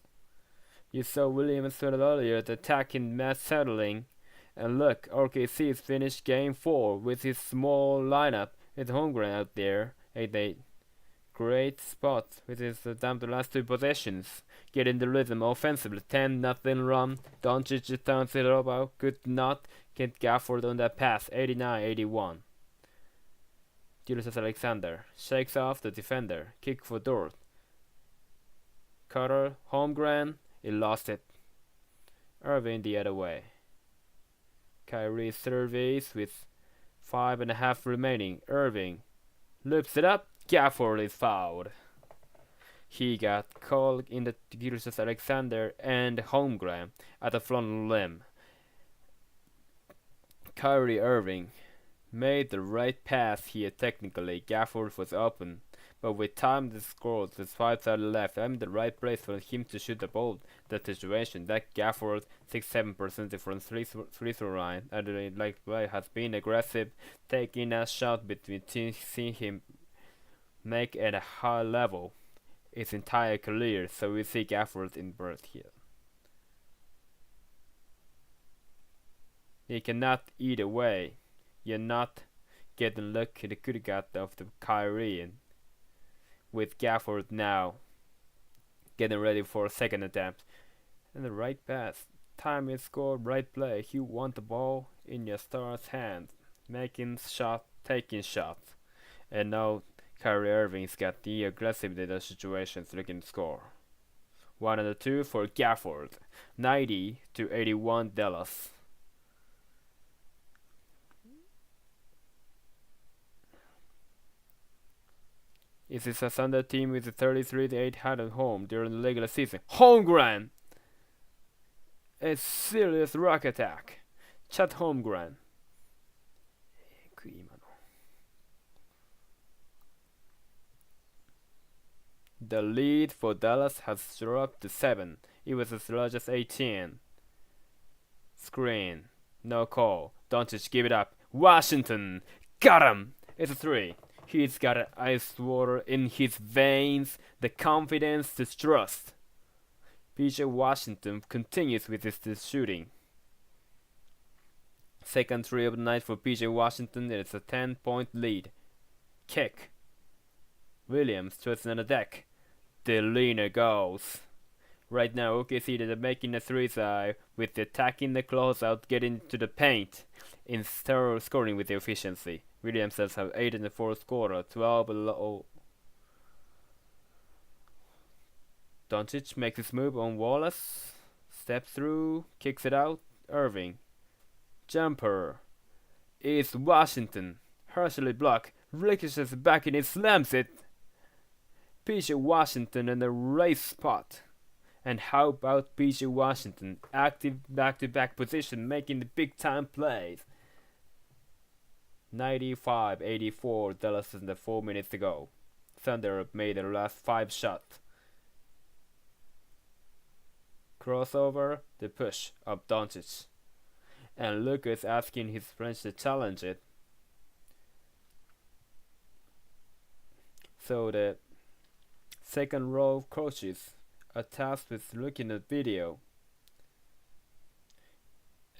You saw Williams earlier attacking Matt settling. And look, OKC's finished game 4 with his small lineup. It's Holmgren out there. 8-8. Great spot with his down the last 2 possessions. Get in the rhythm offensively. 10-0 run. Doncic turns it over. Could not get Gafford on that pass. 89-81. Julius Alexander shakes off the defender. Kick for Dort. Cutter. Holmgren. He lost it. Irving the other way. Kyrie surveys with 5.5 remaining. Irving loops it up. Gafford is fouled. He got called in the Julius Alexander and Holmgren at the front limb. Kyrie Irving made the right pass here technically. Gafford was open. But with time to score, there's 5 seconds left. I'm in the right place for him to shoot the ball. That situation, that Gafford 6-7% from free throw line. And like play has been aggressive, taking a shot between teams, seeing him make at a high level his entire career. So we see Gafford in birth here. He cannot eat away. You're not getting luck at the good gut of the Kyrie. And with Gafford now getting ready for a second attempt. And the right pass. Time is scored, right play. You want the ball in your star's hand. Making shot, taking shots. And now Kyrie Irving's got the aggressiveness of situations looking to score. 1 and 2 for Gafford. 90-81 Dallas. It is a Thunder team with a 33-8 hat at home during the regular season. Holmgren! A serious rock attack. Chat Holmgren. The lead for Dallas has dropped to 7. It was as large as 18. Screen. No call. Doncic, give it up. Washington! Got him! It's a 3. He's got ice water in his veins, the confidence to trust. PJ Washington continues with his shooting. Second 3 of the night for PJ Washington, and it's a 10-point lead. Kick. Williams twists on the deck. The leaner goes. Right now, OKC is making a 3-side with the attacking the closeout, getting to the paint, instead of scoring with the efficiency. Williams does have 8 in the fourth quarter, 12 below. Doncic makes his move on Wallace. Steps through, kicks it out. Irving. Jumper. Is Washington. Partially blocked. Ricochets back and he slams it. PJ Washington in the race spot. And how about PJ Washington? Active back-to-back position, making the big-time plays. 95-84, Dallas in the 4 minutes to go. Thunder made their last 5 shots. Crossover, the push of Doncic. And Lucas asking his friends to challenge it. So the second row of coaches are tasked with looking at video.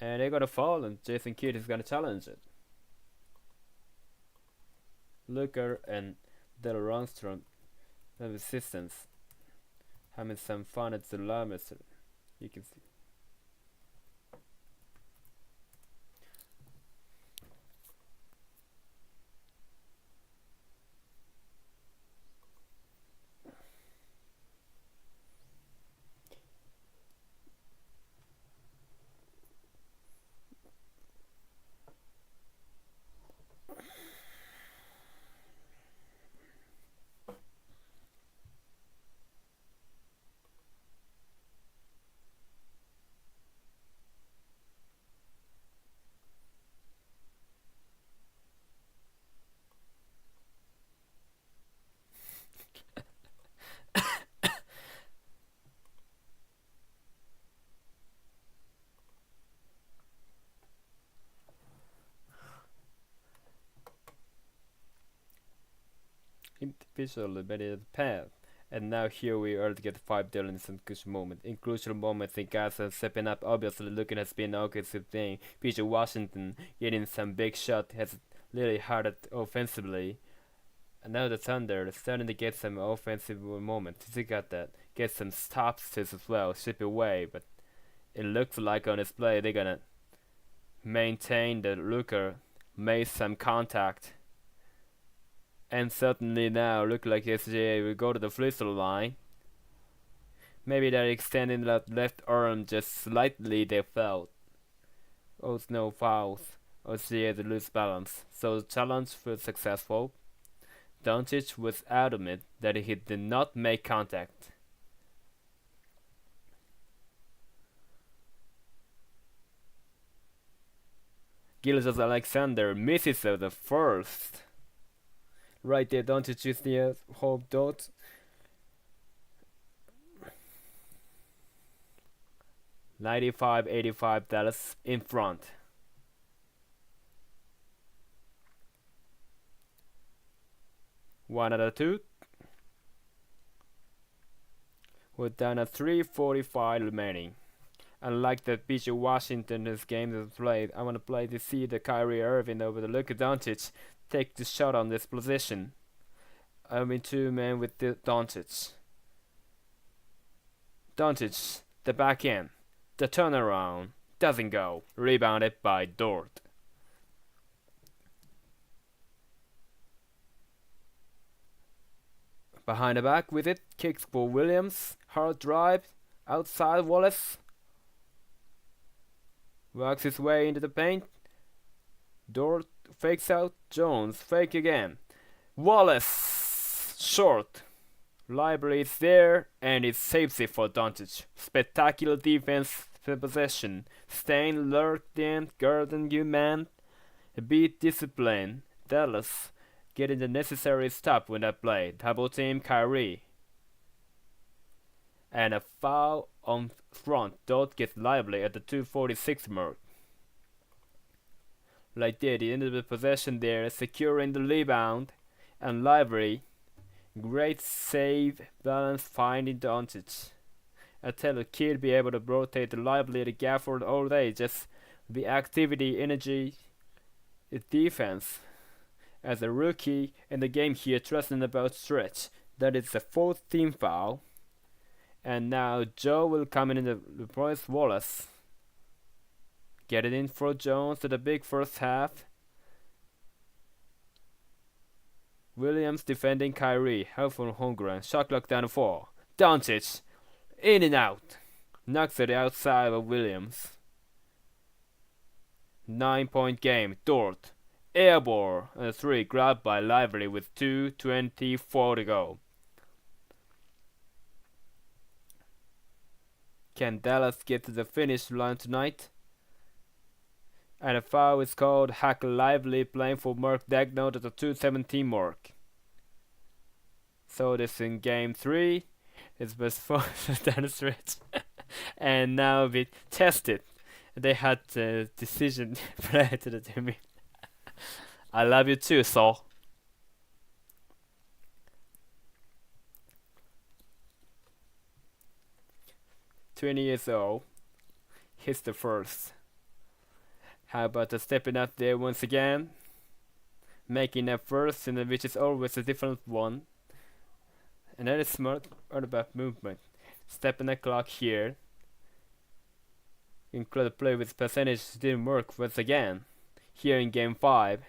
And they're gonna fall and Jason Kidd is gonna challenge it. Luker and Del Ronstrom have assistants having some fun at the limits. You can see. Individually better path. And now here we are to get 5 in some crucial moment. In crucial moments, the guys are stepping up. Obviously, looking has been okay thing. PJ Washington getting some big shot has really hard at offensively. And now the Thunder is starting to get some offensive moments. They got that. Get some stops as well. Strip away, but it looks like on display they're gonna maintain the Luker made some contact. And certainly now look like SGA will go to the free throw line. Maybe they're extending that left arm just slightly, they felt. Oh, no fouls. SGA the loose balance. So the challenge was successful. Doncic was adamant that he did not make contact. Gilgeous-Alexander misses the first. Right there, Doncic is the home dot. (95-85) Dallas in front. One out of two. We're down at 3:45 remaining. Unlike the PJ Washington this game is played, I want to play to see the Kyrie Irving over the Luka Doncic take the shot on this position. I mean 2 men with the Doncic. Doncic, the back end, the turnaround doesn't go. Rebounded by Dort. Behind the back with it, kicks for Williams. Hard drive, outside Wallace. Works his way into the paint. Dort fakes out. Jones fake again. Wallace Short. Library is there, and it saves it for Doncic. Spectacular defense possession. Staying alert and guarding you, man. Beat discipline. Dallas getting the necessary stop when that play. Double team Kyrie. And a foul on front. Dot gets lively at the 2:46 mark. Like there, the end of the possession there, securing the rebound. And Lively, great save, balance, finding Doncic. I tell the kid be able to rotate the Lively the Gafford all day, just the activity, energy, defense. As a rookie in the game here, trusting about stretch. That is the 4th team foul. And now Joe will come in the replace Wallace. Get it in for Jones to the big first half. Williams defending Kyrie. Help from Holmgren. Shot clock down to 4. Doncic. In and out. Knocks it outside of Williams. 9-point game. Dort. Airball. And a 3 grabbed by Lively with 2:24 to go. Can Dallas get to the finish line tonight? And a foul is called. Hack Lively playing for Mark Dagnall at the 2:17 mark. So this in game 3. It's best for down the stretch. And now we tested. They had the decision prior to the team. I love you too, Saul. "20 years old. Hits the first. How about the stepping up there once again? Making that first, and which is always a different one. And that is smart all about movement. Stepping the clock here. Include play with percentage didn't work once again. Here in game 5.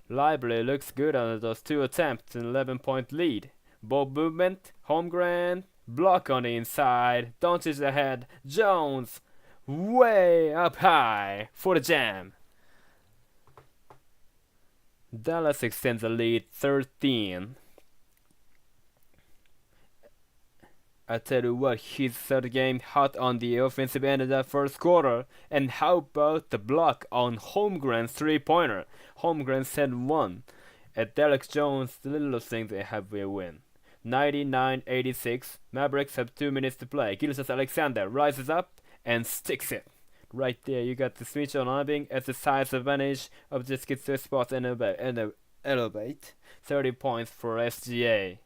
Lively looks good on those 2 attempts, an 11-point lead. Ball movement, Holmgren, block on the inside, Doncic ahead, Jones way up high for the jam. Dallas extends the lead 13. I tell you what, he started the game hot on the offensive end of that first quarter. And how about the block on Holmgren's 3-pointer? Holmgren sent 1. At Derek Jones, the littlest thing they have will win. 99-86. Mavericks have 2 minutes to play. Gilgeous-Alexander rises up and sticks it. Right there, you got the switch on Irving as the size advantage of just gets their spots and elevate. 30 points for SGA.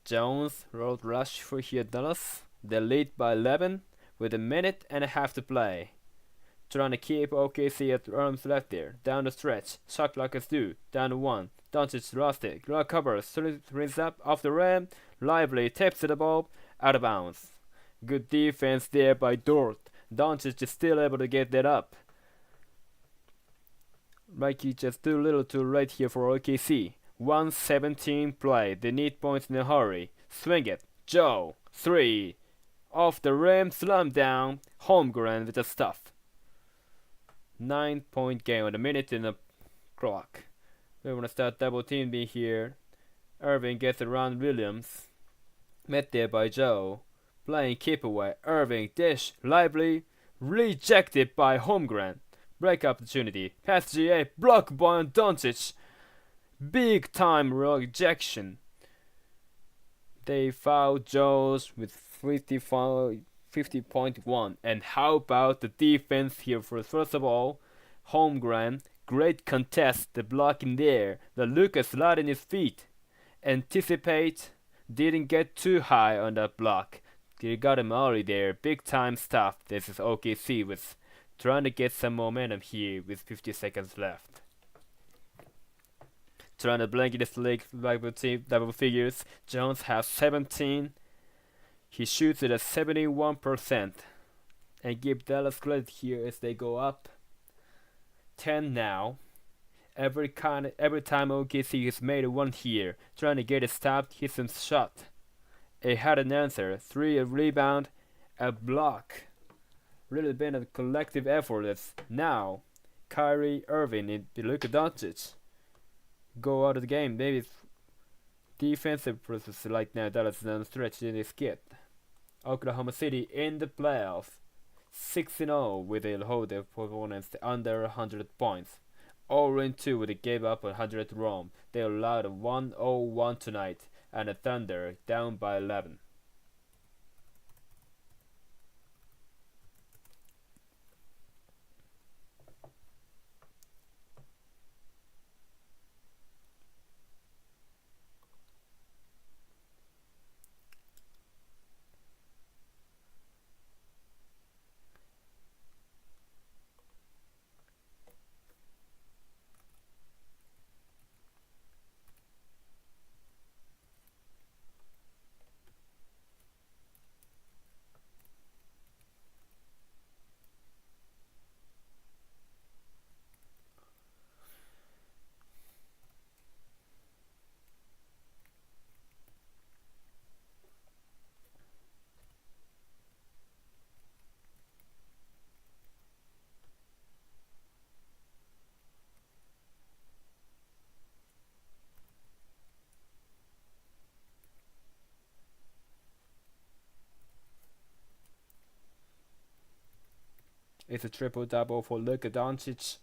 Jones road rush for here Dallas. They lead by 11 with a minute and a half to play. Trying to keep OKC at arms left there. Down the stretch. Shot clock is due. Down to 1. Doncic lost it. Covers. Rings up off the rim. Lively taps to the ball. Out of bounds. Good defense there by Dort. Doncic is still able to get that up. Mikey just too little too late here for OKC. 1:17 play. They need points in a hurry. Swing it. Joe. 3. Off the rim. Slam down. Holmgren with the stuff. 9-point game with a minute in the clock. We want to start double team being here. Irving gets around Williams. Met there by Joe. Playing keep away. Irving dish. Lively. Rejected by Holmgren. Break opportunity. Pass GA. Block by Doncic. Big time rejection. They foul Jones with 50.1. And how about the defense here? First of all, Holmgren, great contest, the block in there. The Lucas sliding his feet. Anticipate, didn't get too high on that block. They got him early there. Big time stuff. This is OKC with trying to get some momentum here with 50 seconds left. Trying to blanket this league double figures. Jones has 17. He shoots it at 71%. And give Dallas credit here as they go up 10 now. Every time OKC has made a one here, trying to get it stopped, hits him shot. It had an answer. 3 a rebound, a block. Really been a collective effort. That's now Kyrie Irving and Luka Doncic go out of the game. Maybe it's defensive process like now. Dallas is on the stretch in this kit. Oklahoma City in the playoffs, 6-0 with they hold their opponents under 100 points. 0-2 with they gave up 100 to Rome. They allowed a 1-0-1 tonight, and the Thunder down by 11. It's a triple-double for Luka Doncic.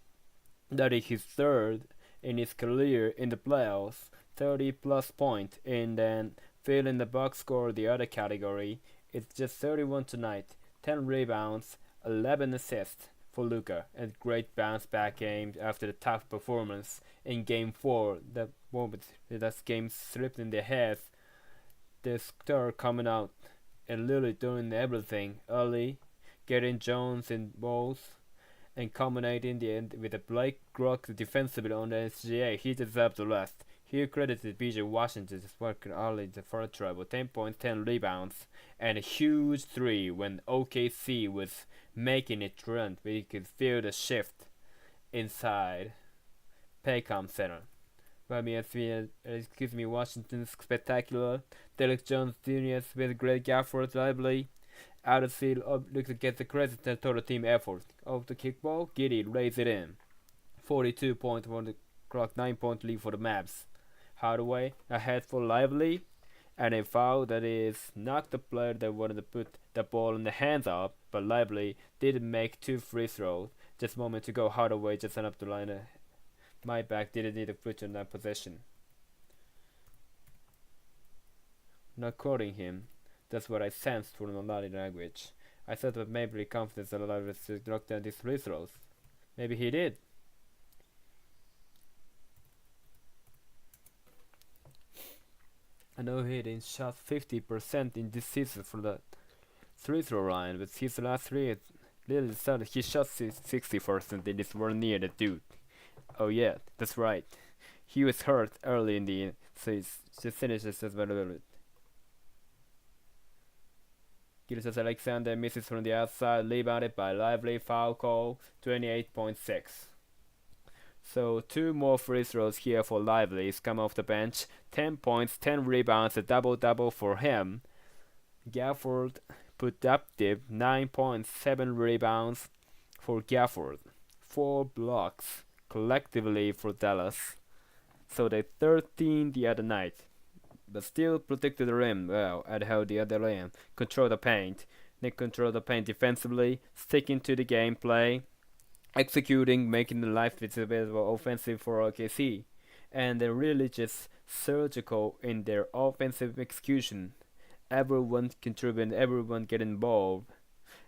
That is his third in his career in the playoffs. 30-plus points, and then fill in the box score the other category. It's just 31 tonight. 10 rebounds, 11 assists for Luka. A great bounce-back game after the tough performance in Game 4. That moment that game slipped in their heads. The star coming out and literally doing everything early, getting Jones in balls, and culminating the end with a Blake Grock defensively on the SGA. He deserved the rest. He credited BJ Washington's work early in the first trouble. 10 points, 10 rebounds, and a huge 3 when OKC was making it run. We could feel the shift inside Paycom Center. Washington's spectacular. Derek Jones Jr. with great effort, lively. Out of field, looks to get the credit and total team effort. Off the kickball, Giddy raised it in. 42 points on the clock, 9-point lead for the Mavs. Hardaway ahead for Lively, and a foul that is not the player that wanted to put the ball in the hands of, but Lively did make 2 free throws. Just a moment to go, Hardaway just sent up the line. My back didn't need to put in that possession. Not quoting him. That's what I sensed from the body language. I thought that maybe confidence allowed us to knock down these free throws. Maybe he did. I know he didn't shot 50% in this season from the free throw line, but his last 3 really started. He shot 60% and it's one near the dude. Oh yeah, that's right. He was hurt early in the so it's just finishes as well a little bit. Gildas Alexander misses from the outside, rebounded by Lively, foul call, 28.6. So 2 more free throws here for Lively. He's come off the bench, 10 points, 10 rebounds, a double-double for him. Gafford put up the 9 points, 7 rebounds for Gafford, 4 blocks collectively for Dallas. So they 13 the other night, but still protected the rim well and held the other end. Control the paint. They control the paint defensively, sticking to the gameplay, executing, making the life available offensive for OKC. And they're really just surgical in their offensive execution. Everyone contributing, everyone getting involved.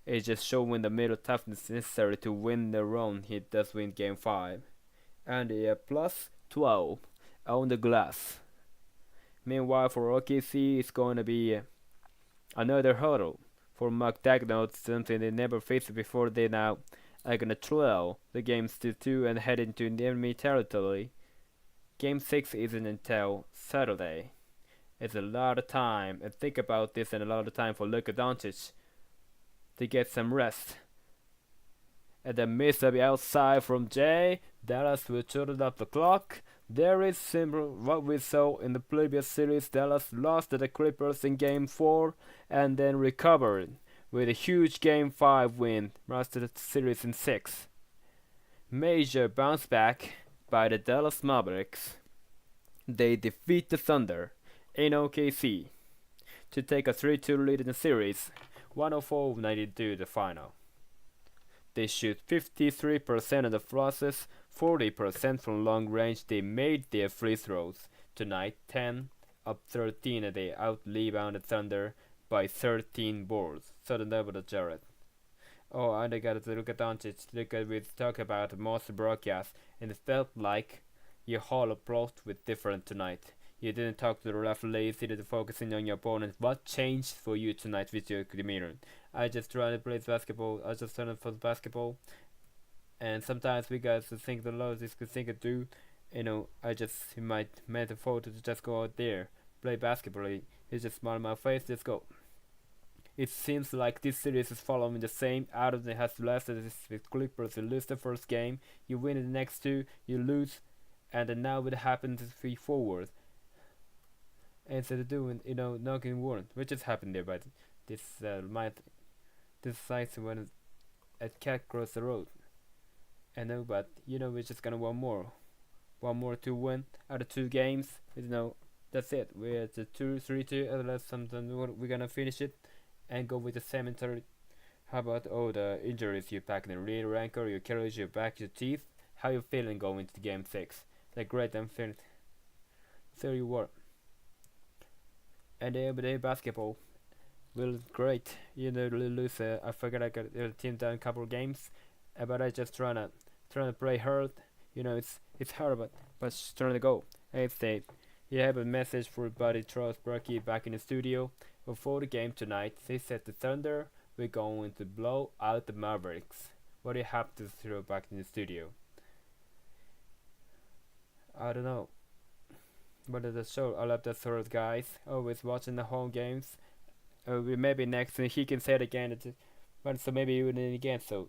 It's just showing the mental toughness necessary to win the round. He does win Game 5. And a plus 12 on the glass. Meanwhile, for OKC, it's going to be another hurdle for Mark Dagnall, something they never faced before. They now are going to trail the games to 2 and head into enemy territory. Game 6 isn't until Saturday. It's a lot of time, and think about this, and a lot of time for Luka Doncic to get some rest. And the miss of the outside from Jay. Dallas will turn up the clock. There is similar what we saw in the previous series. Dallas lost to the Clippers in Game 4 and then recovered with a huge Game 5 win, lost the series in 6. major bounce back by the Dallas Mavericks. They defeat the Thunder in OKC to take a 3-2 lead in the series, 104-92 the final. They shoot 53% of the crosses, 40% from long range. They made their free throws tonight, 10 up 13, and they out-rebounded Thunder by 13 boards. So the level of Jared. Oh, and I got to look at Doncic. We talk about most broadcasts, and it felt like your whole approach was different tonight. You didn't talk to the referees, you didn't focusing on your opponent. What changed for you tonight with your demeanor? I just try to play basketball. I just trying to play basketball, and sometimes we guys think the losses could think it do. I just might metaphor to just go out there, play basketball. He just smile on my face. Let's go. It seems like this series is following the same. Adam has left with Clippers. You lose the first game, you win the next two, you lose, and then now it happens to be forward. Instead of doing, knocking warrant, which has happened there, but this size when a cat cross the road. I know, but we're just gonna one more to win out of 2 games. That's it. We're at the 2-3-2. Unless something we're gonna finish it and go with the cemetery. How about all the injuries you pack in the rear ankle, your carriage, your back, your teeth? How you feeling going to game 6? Like great, I'm feeling. So you were. And the everyday basketball will great. Lose. I forgot I got the team down a couple of games, but I just trying to play hard. It's hard, but trying to go. Hey, State. You have a message for buddy Charles Berkey back in the studio. Before the game tonight, they said the Thunder we're going to blow out the Mavericks. What do you have to throw back in the studio? I don't know. But the show, I love the third guys. Always watching the home games. Maybe next he can say it again. But so maybe you need it again. So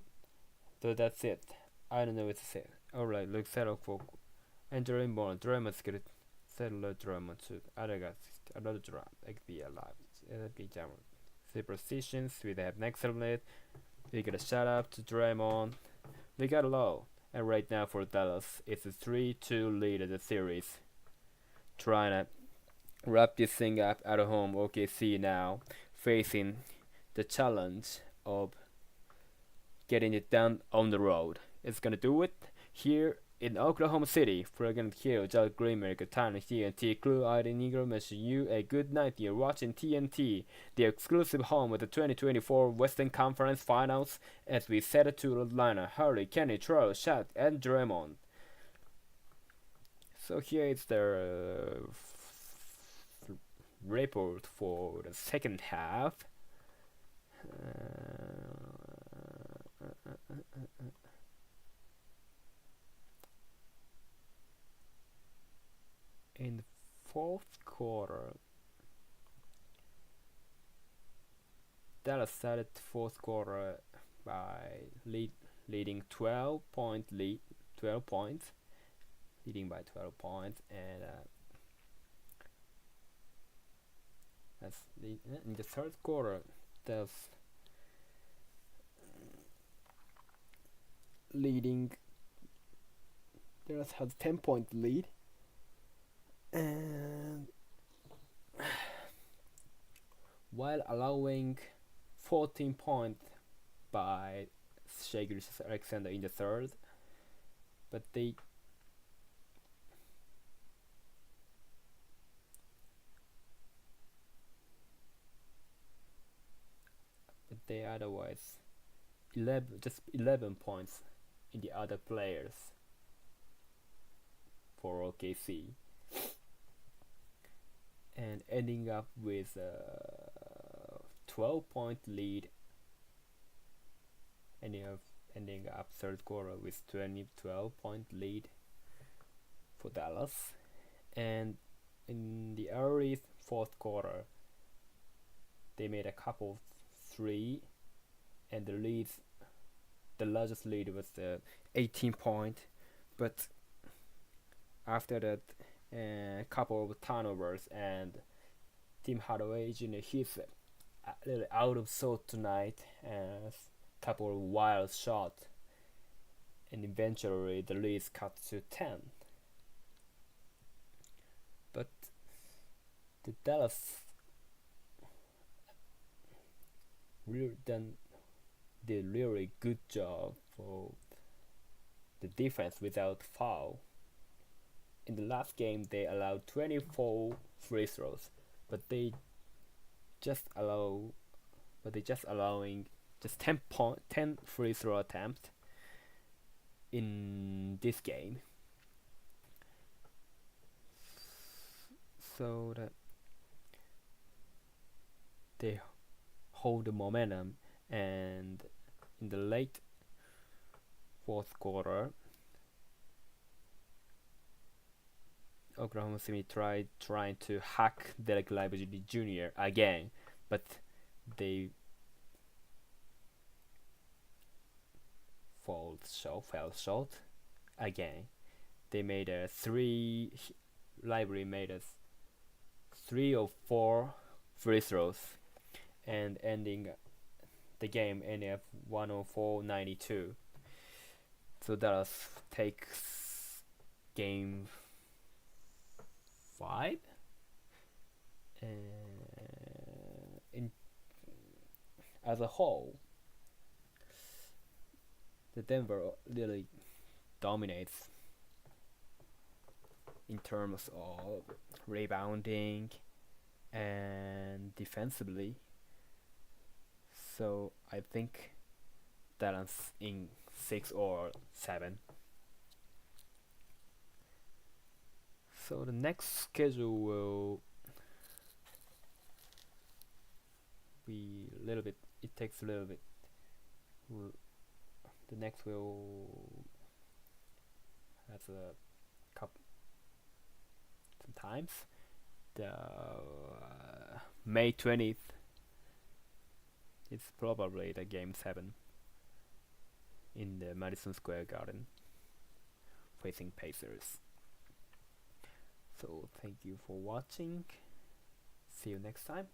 that's it. I don't know what to say. Alright, look settle for and Draymond. Draymond's good. Settle Draymond too. Other guys, another drum. Like be alive. Be jammer. Superstitions. We have next element. We got a shout out to Draymond. We got low. And right now for Dallas, it's a 3-2 lead in the series. Trying to wrap this thing up at home. OKC now facing the challenge of getting it done on the road. It's gonna do it here in Oklahoma City. Friggin' here, Joe Greenberg, time TNT crew, Aiden Ingram, wishing you a good night. You're watching TNT, the exclusive home of the 2024 Western Conference Finals, as we set it to Atlanta. Harry, Kenny, Charles, Shaq, and Draymond. So here is the report for the second half. In the fourth quarter, Dallas started the fourth quarter by leading 12 points, leading by 12 points, and in the third quarter, Dallas has 10-point lead, and while allowing 14 points by Shai Alexander in the third, but they otherwise 11 points in the other players for OKC, and ending up with a 12-point lead, ending up third quarter with 12-point lead for Dallas. And in the early fourth quarter, they made a couple 3, and the largest lead was 18 point, but after that, a couple of turnovers, and Tim Hardaway Jr. he's a little out of sort tonight, a couple of wild shots, and eventually the lead cut to 10. But the Dallas did really good job for the defense without foul. In the last game they allowed 24 free throws, but they just allowing just 10 free throw attempts in this game. So that they hold the momentum, and in the late fourth quarter Oklahoma City trying to hack Derek Lively Jr. again, but they fell short again. They made Lively made 3 or 4 free throws, and ending the game ending at 104-92. So Dallas takes game 5, and as a whole, the Denver really dominates in terms of rebounding and defensively. So I think Dallas in 6 or 7. So the next schedule will be a little bit. It takes a little bit. The next will have a couple sometimes. The May 20th is probably the game 7 in the Madison Square Garden, facing Pacers. So thank you for watching. See you next time.